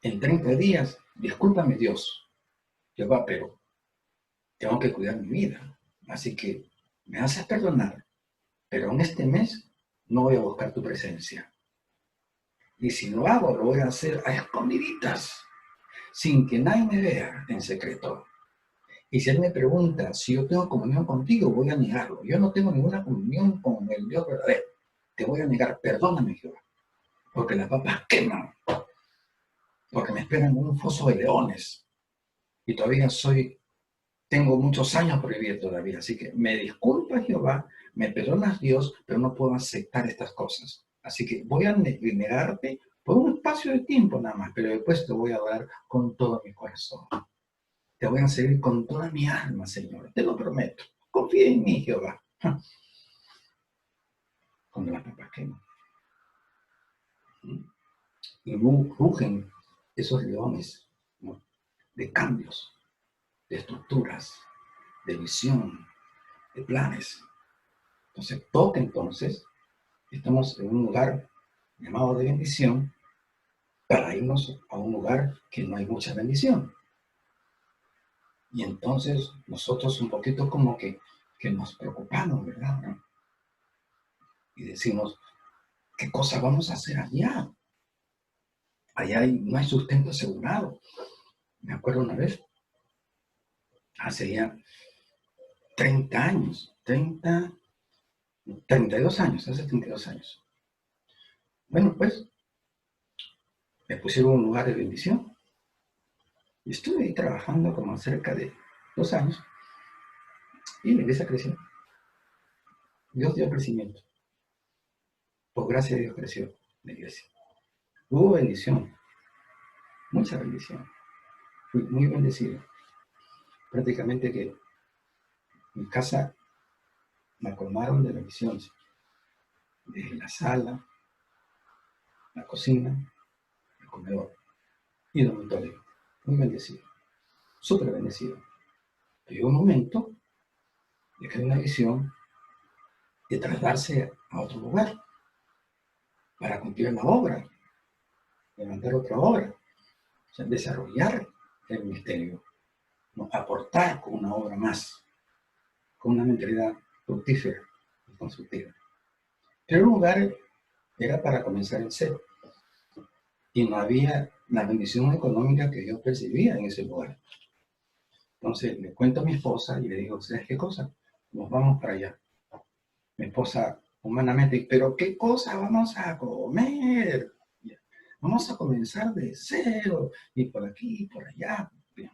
En 30 días, discúlpame Dios, Jehová, pero tengo que cuidar mi vida. Así que me haces perdonar, pero en este mes no voy a buscar tu presencia. Y si lo hago, lo voy a hacer a escondiditas, sin que nadie me vea en secreto. Y si él me pregunta si yo tengo comunión contigo, voy a negarlo. Yo no tengo ninguna comunión con el Dios verdadero. Te voy a negar, perdóname, Jehová, porque las papas queman, porque me esperan en un foso de leones. Y todavía tengo muchos años por vivir todavía. Así que me disculpa, Jehová, me perdonas, Dios, pero no puedo aceptar estas cosas. Así que voy a negarte por un espacio de tiempo nada más, pero después te voy a adorar con todo mi corazón. Te voy a servir con toda mi alma, Señor. Te lo prometo. Confía en mí, Jehová. Cuando las papas queman. Y rugen esos leones, ¿no?, de cambios, de estructuras, de visión, de planes. Entonces, toca entonces, estamos en un lugar llamado de bendición, para irnos a un lugar que no hay mucha bendición. Y entonces nosotros un poquito como que nos preocupamos, ¿verdad? ¿No? Y decimos, ¿qué cosa vamos a hacer allá? Allá no hay sustento asegurado. Me acuerdo una vez, hace ya 30 años, 32 años, hace 32 años. Bueno, pues, me pusieron en un lugar de bendición. Y estuve ahí trabajando como cerca de 2 años. Y la iglesia creció. Dios dio crecimiento. Por gracia de Dios creció la iglesia. Hubo bendición, mucha bendición. Fui muy bendecido. Prácticamente que mi casa me colmaron de bendiciones. Desde la sala, la cocina, el comedor y el dormitorio. Muy bendecido. Súper bendecido. Pero llegó un momento de que hay una visión de trasladarse a otro lugar para cumplir la obra, levantar otra obra, o sea, desarrollar el ministerio, ¿no?, aportar con una obra más, con una mentalidad fructífera y constructiva. Pero el lugar era para comenzar en cero y no había la bendición económica que yo percibía en ese lugar. Entonces le cuento a mi esposa y le digo, ¿sabes qué cosa? Nos vamos para allá. Mi esposa humanamente, ¿pero qué cosa vamos a comer? Vamos a comenzar de cero, y por aquí, y por allá. Bien.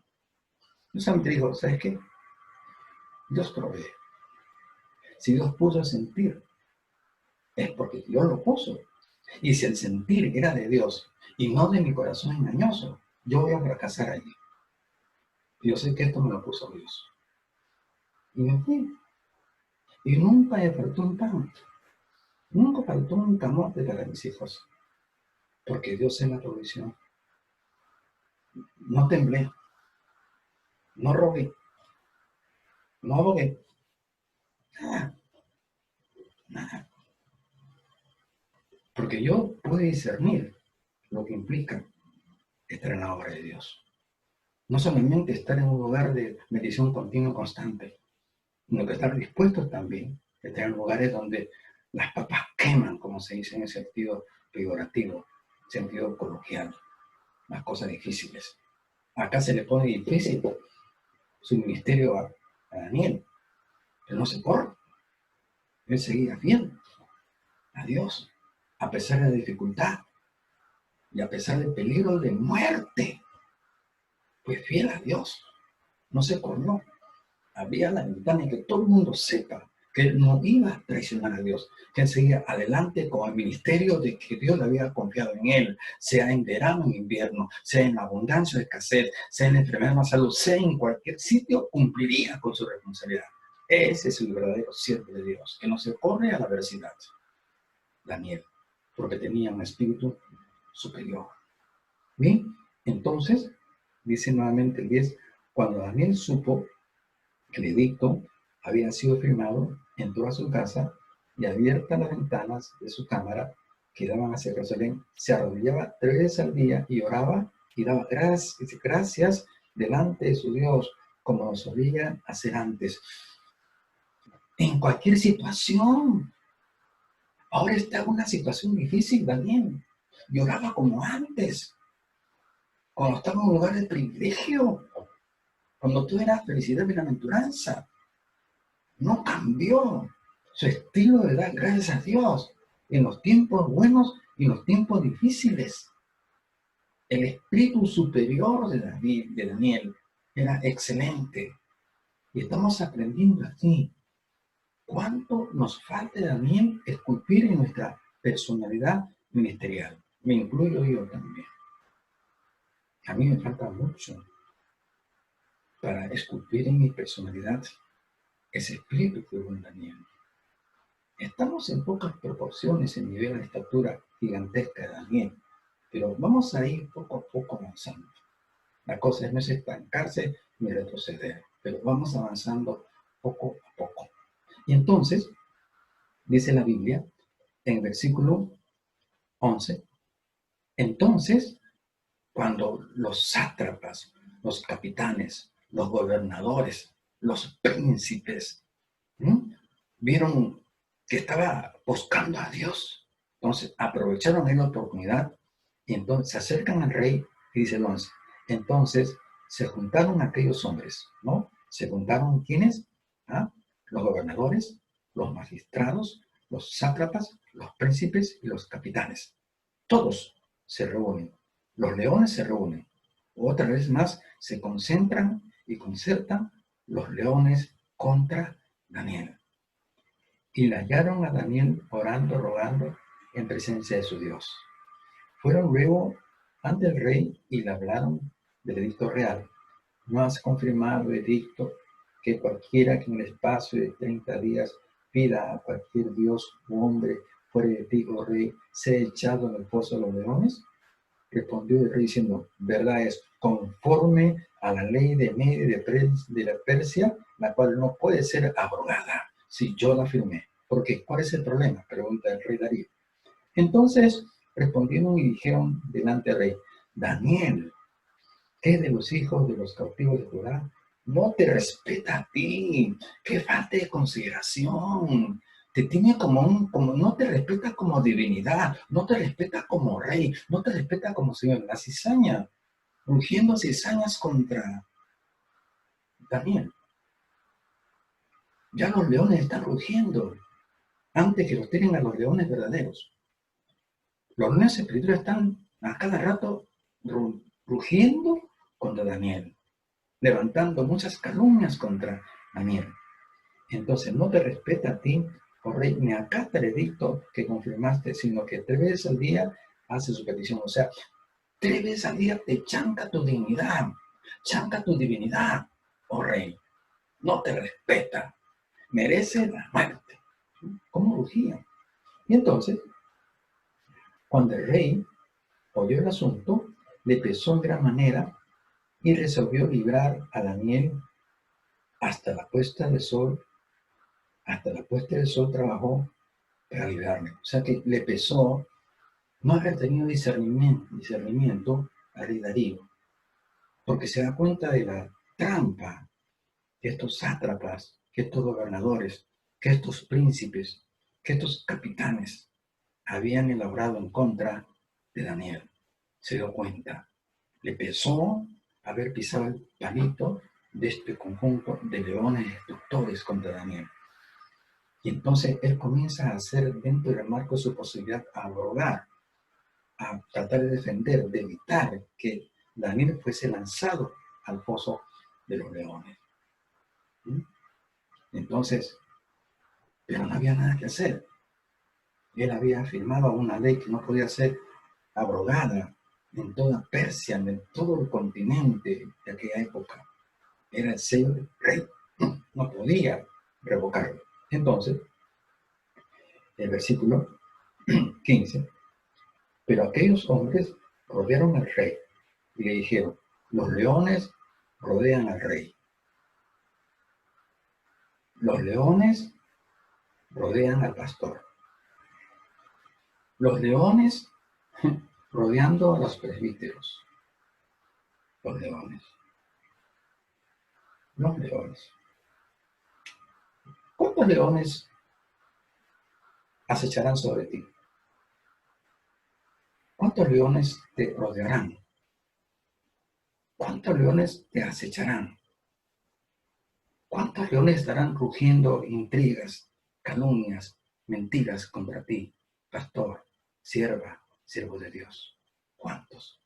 Yo solamente digo, ¿sabes qué? Dios provee. Si Dios puso a sentir, es porque Dios lo puso. Y si el sentir era de Dios y no de mi corazón engañoso, yo voy a fracasar allí. Y yo sé que esto me lo puso Dios. Y me fui. Y nunca me faltó un pan. Nunca faltó un camote para mis hijos. Porque Dios es la provisión. No temblé. No rogué. No abogué. Nada. Nada. Porque yo pude discernir lo que implica estar en la obra de Dios. No solamente estar en un lugar de medición continua constante, sino que estar dispuestos también a estar en lugares donde las papas queman, como se dice en el sentido figurativo, sentido coloquial, las cosas difíciles. Acá se le pone difícil su ministerio a Daniel, pero no se corre. Él seguía fiel a Dios, a pesar de la dificultad y a pesar del peligro de muerte. Pues fiel a Dios, no se corrió. Había la ventana en que todo el mundo sepa que él no iba a traicionar a Dios, que él seguía adelante con el ministerio de que Dios le había confiado en él, sea en verano, en invierno, sea en abundancia o escasez, sea en enfermedad o salud, sea en cualquier sitio, cumpliría con su responsabilidad. Ese es el verdadero siervo de Dios, que no se corre a la adversidad. Daniel, porque tenía un espíritu superior. Bien, entonces, dice nuevamente el 10, cuando Daniel supo que el edicto había sido firmado, entró a su casa y abiertas las ventanas de su cámara que daban hacia Jerusalén, se arrodillaba 3 veces al día y oraba y daba gracias delante de su Dios, como lo solía hacer antes. En cualquier situación. Ahora está en una situación difícil, Daniel. Lloraba como antes, cuando estaba en un lugar de privilegio, cuando tú eras felicidad y bienaventuranza. No cambió su estilo de dar gracias a Dios en los tiempos buenos y en los tiempos difíciles. El espíritu superior de David, de Daniel, era excelente. Y estamos aprendiendo aquí cuánto nos falta, Daniel, esculpir en nuestra personalidad ministerial. Me incluyo yo también. A mí me falta mucho para esculpir en mi personalidad ese espíritu que hubo en Daniel. Estamos en pocas proporciones en nivel de estatura gigantesca de Daniel, pero vamos a ir poco a poco avanzando. La cosa no es estancarse ni retroceder, pero vamos avanzando poco a poco. Y entonces, dice la Biblia, en el versículo 11, entonces, cuando los sátrapas, los capitanes, los gobernadores, los príncipes, vieron que estaba buscando a Dios, entonces aprovecharon la oportunidad y entonces se acercan al rey y dice el 11. Entonces se juntaron aquellos hombres, ¿no? Se juntaron ¿quiénes? ¿Ah? Los gobernadores, los magistrados, los sátrapas, los príncipes y los capitanes. Todos se reúnen. Los leones se reúnen. Otra vez más se concentran y concertan los leones contra Daniel. Y le hallaron a Daniel orando, rogando en presencia de su Dios. Fueron luego ante el rey y le hablaron del edicto real. No has confirmado el edicto que cualquiera que en el espacio de 30 días pida a cualquier dios u hombre fuera de ti, oh rey, sea echado en el foso de los leones? Respondió el rey diciendo, verdad es, conforme a la ley de Media de la Persia, la cual no puede ser abrogada. Si yo la firmé. ¿Por qué? ¿Cuál es el problema? Pregunta el rey Darío. Entonces respondieron y dijeron delante del rey, Daniel, ¿qué de los hijos de los cautivos de Judá? No te respeta a ti. ¡Qué falta de consideración! Te tiene como no te respeta como divinidad, no te respeta como rey, no te respeta como señor. La cizaña, rugiendo cizañas contra Daniel. Ya los leones están rugiendo antes que los tienen a los leones verdaderos. Los leones espirituales están a cada rato rugiendo contra Daniel, levantando muchas calumnias contra Daniel. Entonces no te respeta a ti, oh rey, ni acata el edicto que confirmaste, sino que 3 veces al día hace su petición. O sea, 3 veces al día te chanca tu dignidad, chanca tu divinidad, oh rey. No te respeta, merece la muerte. ¿Cómo rugía? Y entonces, cuando el rey oyó el asunto, le pesó en gran manera y resolvió librar a Daniel hasta la puesta del sol. Hasta la puesta del sol trabajó para librarle. O sea que le pesó no haber tenido discernimiento a rey Darío, porque se da cuenta de la trampa que estos sátrapas, que estos gobernadores, que estos príncipes, que estos capitanes habían elaborado en contra de Daniel. Se dio cuenta. Le pesó haber pisado el palito de este conjunto de leones destructores contra Daniel. Y entonces él comienza a hacer dentro del marco de su posibilidad a abrogar, a tratar de defender, de evitar que Daniel fuese lanzado al foso de los leones. Entonces, pero no había nada que hacer. Él había firmado una ley que no podía ser abrogada en toda Persia, en todo el continente de aquella época. Era el sello del rey. No podía revocarlo. Entonces, el versículo 15. Pero aquellos hombres rodearon al rey y le dijeron, los leones rodean al rey. Los leones rodean al pastor. Los leones rodeando a los presbíteros. Los leones. Los leones. ¿Cuántos leones acecharán sobre ti? ¿Cuántos leones te rodearán? ¿Cuántos leones te acecharán? ¿Cuántos leones estarán rugiendo intrigas, calumnias, mentiras contra ti, pastor, sierva, siervo de Dios? ¿Cuántos?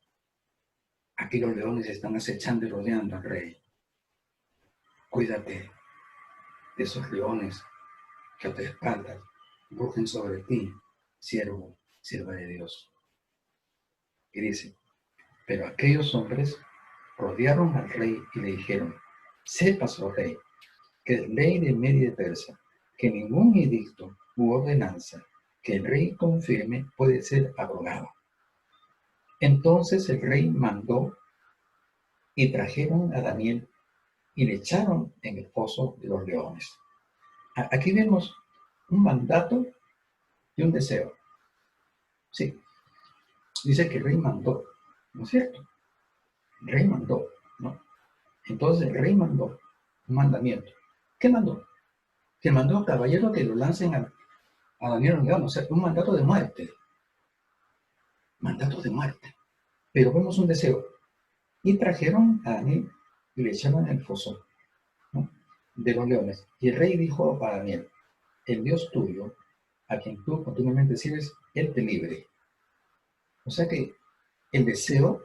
Aquí los leones están acechando y rodeando al rey. Cuídate de esos leones que a tu espalda rugen sobre ti, siervo, sierva de Dios. Y dice, pero aquellos hombres rodearon al rey y le dijeron, sepas, oh rey, que es ley de Media de Persia, que ningún edicto u ordenanza que el rey confirme puede ser abrogado. Entonces el rey mandó y trajeron a Daniel y le echaron en el foso de los leones. Aquí vemos un mandato y un deseo. Sí, dice que el rey mandó, ¿no es cierto? El rey mandó, ¿no? Entonces el rey mandó un mandamiento. ¿Qué mandó? Que mandó a caballeros que lo lancen a Daniel en león, o sea, un mandato de muerte. Mandato de muerte. Pero vemos un deseo. Y trajeron a Daniel y le echaron en el foso, ¿no?, de los leones. Y el rey dijo a Daniel, el Dios tuyo, a quien tú continuamente sirves, él te libre. O sea que el deseo,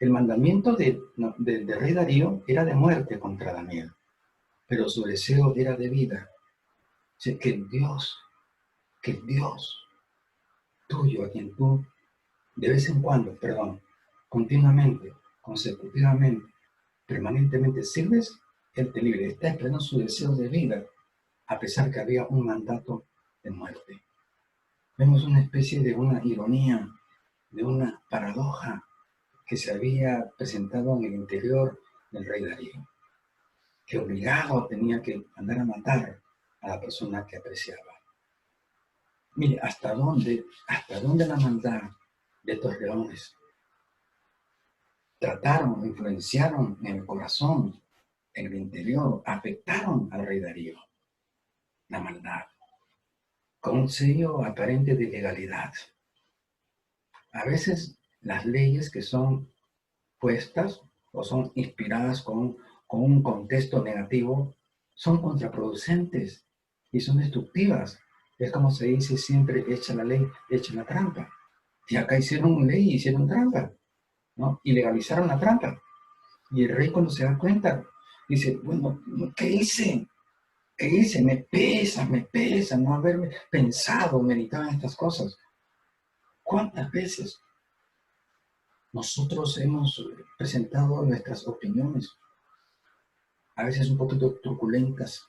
el mandamiento del rey Darío era de muerte contra Daniel, pero su deseo era de vida. O sea, que el Dios tuyo, a quien tú de vez en cuando, continuamente, consecutivamente, permanentemente sirves, él te libre. Está esperando su deseo de vida, a pesar que había un mandato de muerte. Vemos una especie de una ironía, de una paradoja que se había presentado en el interior del rey Darío, que obligado tenía que mandar a matar a la persona que apreciaba. Mire, ¿hasta dónde la maldad de estos leones trataron, influenciaron en el corazón, en el interior, afectaron al rey Darío? La maldad, con un sello aparente de legalidad. A veces las leyes que son puestas o son inspiradas con un contexto negativo son contraproducentes y son destructivas. Es como se dice siempre, echa la ley, echa la trampa. Y acá hicieron ley, hicieron trampa, ¿no? Y legalizaron la trampa. Y el rey cuando se da cuenta, dice, bueno, ¿qué hice? ¿Qué hice? Me pesa no haberme pensado, meditado en estas cosas. ¿Cuántas veces nosotros hemos presentado nuestras opiniones, a veces un poquito truculentas,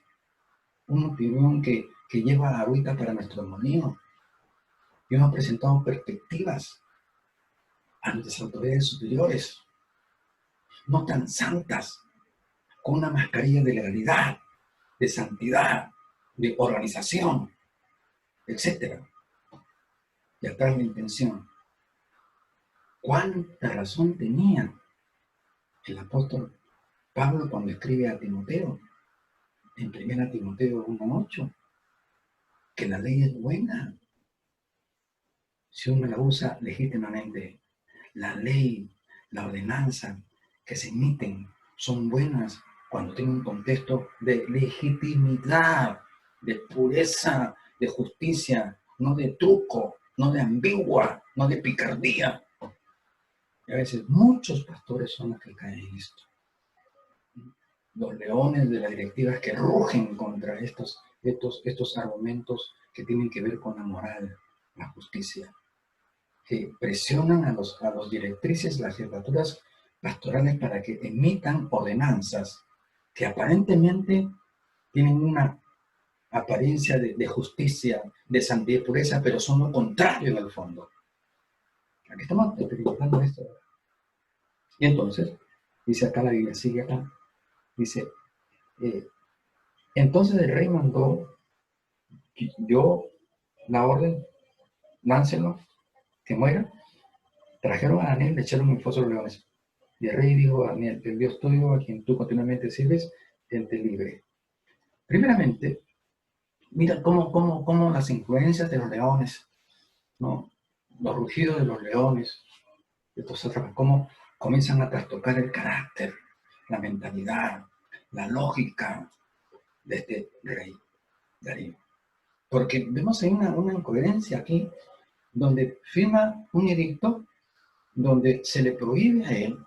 una opinión que lleva agüita para nuestro molino, y hemos presentado perspectivas a nuestras autoridades superiores, no tan santas, con una mascarilla de legalidad, de santidad, de organización, etcétera. Y atrás la intención. ¿Cuánta razón tenía el apóstol Pablo cuando escribe a Timoteo, en 1 Timoteo 1:8, que la ley es buena si uno la usa legítimamente? La ley, la ordenanza que se emiten son buenas cuando tienen un contexto de legitimidad, de pureza, de justicia, no de truco, no de ambigua, no de picardía. Y a veces muchos pastores son los que caen en esto. Los leones de las directivas que rugen contra estos argumentos que tienen que ver con la moral, la justicia, que presionan a los directrices, las jefaturas pastorales para que emitan ordenanzas que aparentemente tienen una apariencia de justicia, de santidad y pureza, pero son lo contrario en el fondo. Aquí estamos experimentando esto. Y entonces, dice acá la Biblia, sigue acá, dice, entonces el rey mandó, dio la orden, láncenlo, que muera. Trajeron a Daniel, le echaron en foso de los leones. Y el rey dijo a Daniel, el Dios tuyo, a quien tú continuamente sirves, él te libre. Primeramente, mira cómo las influencias de los leones, ¿no? Los rugidos de los leones, de estos atrapas, cómo comienzan a trastocar el carácter, la mentalidad, la lógica de este rey Darío. Porque vemos ahí una incoherencia aquí, donde firma un edicto donde se le prohíbe a él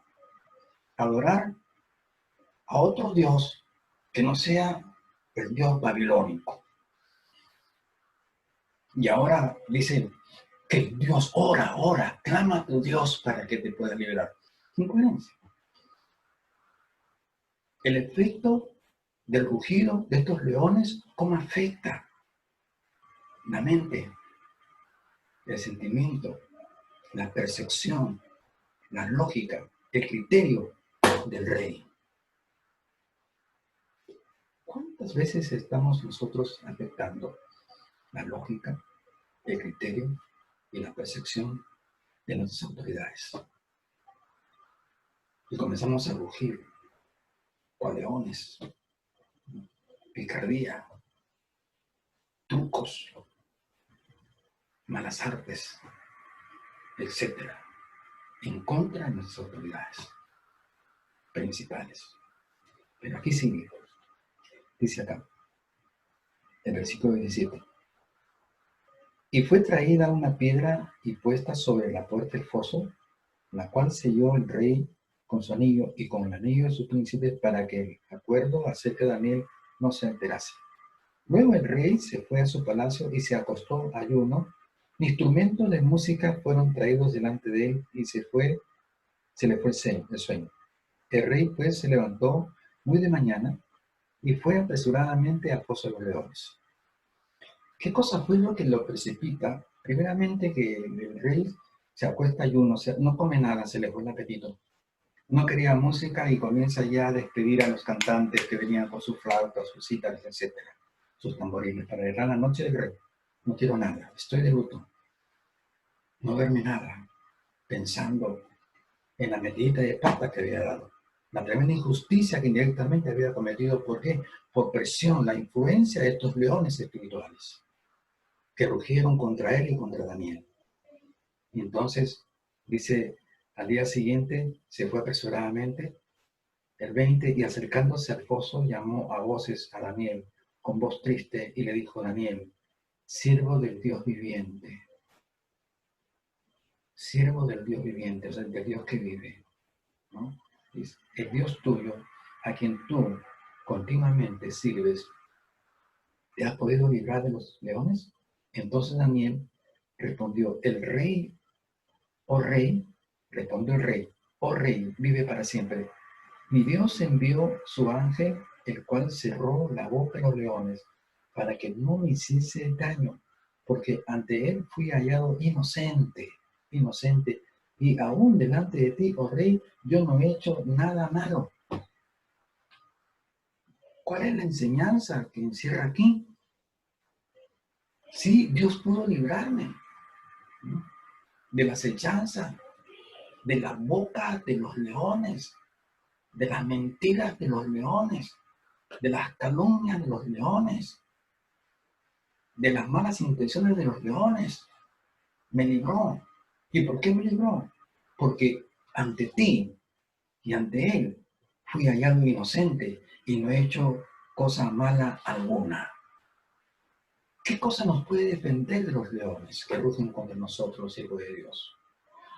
adorar a otro Dios que no sea el Dios babilónico. Y ahora dice que Dios ora, clama a tu Dios para que te pueda liberar. Incoherencia. El efecto del rugido de estos leones, ¿cómo afecta la mente, el sentimiento, la percepción, la lógica, el criterio del rey? ¿Cuántas veces estamos nosotros afectando la lógica, el criterio y la percepción de nuestras autoridades? Y comenzamos a rugir, cual leones, picardía, trucos, malas artes, etcétera, en contra de nuestras autoridades principales. Pero aquí sigue, dice acá, el versículo 17. Y fue traída una piedra y puesta sobre la puerta del foso, la cual selló el rey con su anillo y con el anillo de sus príncipes para que el acuerdo acerca de Daniel no se enterase. Luego el rey se fue a su palacio y se acostó ayuno. Instrumentos de música fueron traídos delante de él y se le fue el sueño. El rey pues se levantó muy de mañana y fue apresuradamente al foso de los leones. ¿Qué cosa fue lo que lo precipita? Primeramente que el rey se acuesta ayuno, o sea, no come nada, se le fue el apetito. No quería música y comienza ya a despedir a los cantantes que venían con sus flautas, sus cítaras, etcétera, sus tamborines, para llegar a la noche del rey. No quiero nada, estoy de luto. No verme nada, pensando en la metidita de pata que había dado. La tremenda injusticia que indirectamente había cometido. ¿Por qué? Por presión, la influencia de estos leones espirituales que rugieron contra él y contra Daniel. Y entonces, dice, al día siguiente se fue apresuradamente, el 20, y acercándose al foso llamó a voces a Daniel con voz triste y le dijo: Daniel, siervo del Dios viviente, siervo del Dios viviente, o sea, del Dios que vive, ¿no? Es el Dios tuyo, a quien tú continuamente sirves. ¿Te has podido librar de los leones? Entonces Daniel respondió, oh rey, respondió el rey, oh rey, vive para siempre. Mi Dios envió su ángel, el cual cerró la boca de los leones, para que no me hiciese daño, porque ante él fui hallado inocente, inocente, y aún delante de ti, oh rey, yo no he hecho nada malo. ¿Cuál es la enseñanza que encierra aquí? Sí, Dios pudo librarme, ¿no?, de la acechanza, de la boca de los leones, de las mentiras de los leones, de las calumnias de los leones, de las malas intenciones de los leones. Me libró. ¿Y por qué me libró? Porque ante ti y ante él fui hallado inocente y no he hecho cosa mala alguna. ¿Qué cosa nos puede defender de los leones que rugen contra nosotros, hijos de Dios?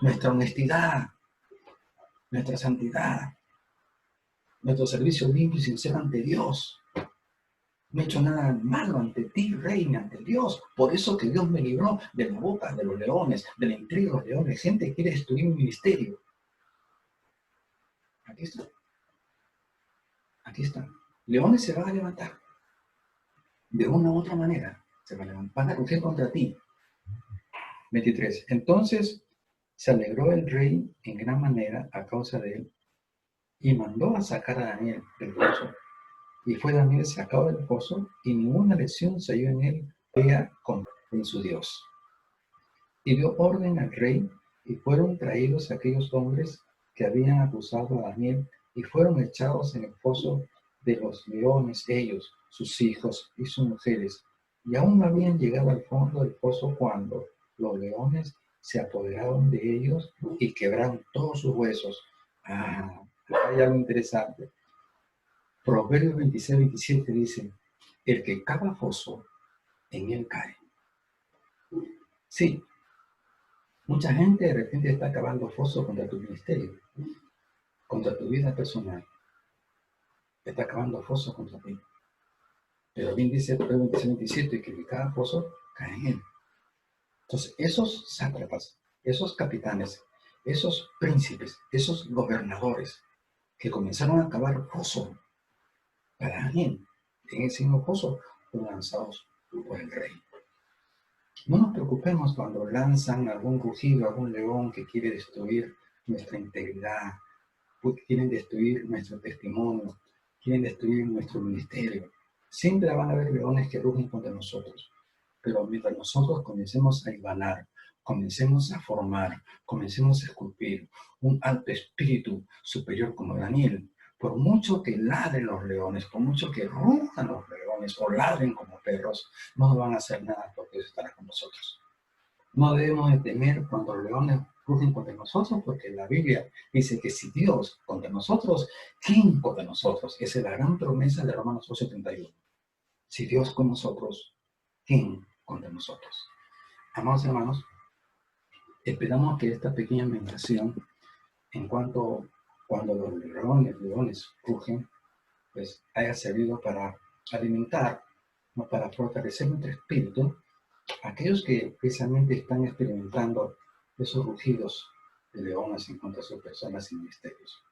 Nuestra honestidad, nuestra santidad, nuestro servicio limpio y sincero ante Dios. No he hecho nada malo ante ti, rey, ni ante Dios. Por eso que Dios me libró de la boca de los leones, de la intriga de los leones. Gente que quiere destruir mi ministerio. Aquí está. Aquí está. Leones se van a levantar. De una u otra manera se van a levantar. Van a rugir contra ti. 23. Entonces se alegró el rey en gran manera a causa de él y mandó a sacar a Daniel del pozo. Y fue Daniel sacado del pozo y ninguna lesión se halló en él, ella en su Dios. Y dio orden al rey, y fueron traídos aquellos hombres que habían acusado a Daniel, y fueron echados en el foso de los leones, ellos, sus hijos y sus mujeres. Y aún no habían llegado al fondo del foso cuando los leones se apoderaron de ellos y quebraron todos sus huesos. Hay algo interesante. Proverbios 26-27 dice, el que cava foso, en él cae. Sí, mucha gente de repente está cavando foso contra tu ministerio, contra tu vida personal. Está cavando foso contra ti. Pero bien dice Proverbios 26-27 que cada foso cae en él. Entonces, esos sátrapas, esos capitanes, esos príncipes, esos gobernadores que comenzaron a cavar foso para Daniel, en ese mismo foso fueron lanzados por el rey. No nos preocupemos cuando lanzan algún rugido, algún león que quiere destruir nuestra integridad, quieren destruir nuestro testimonio, quieren destruir nuestro ministerio. Siempre van a haber leones que rugen contra nosotros, pero mientras nosotros comencemos a hilvanar, comencemos a formar, comencemos a esculpir un alto espíritu superior como Daniel, por mucho que ladren los leones, por mucho que rujan los leones o ladren como perros, no van a hacer nada porque Dios estará con nosotros. No debemos de temer cuando los leones rugen contra nosotros, porque la Biblia dice que si Dios contra nosotros, ¿quién contra nosotros? Esa es la gran promesa de Romanos 8:31. Si Dios con nosotros, ¿quién contra nosotros? Amados hermanos, esperamos que esta pequeña meditación, en cuanto cuando los leones rugen, pues haya servido para alimentar, ¿no?, para fortalecer nuestro espíritu. Aquellos que precisamente están experimentando esos rugidos de leones en contra de sus personas y ministerios,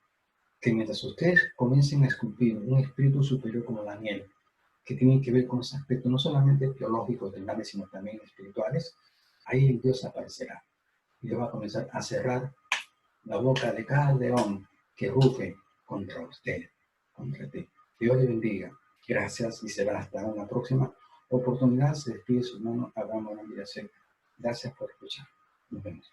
que mientras ustedes comiencen a esculpir un espíritu superior como Daniel, que tienen que ver con esos aspectos no solamente teológicos del mal, sino también espirituales, ahí Dios aparecerá y Dios va a comenzar a cerrar la boca de cada león que ruge contra usted, contra ti. Dios le bendiga. Gracias y será hasta una próxima oportunidad. Se despide su hermano Abraham Morán Villaseca. Gracias por escuchar. Nos vemos.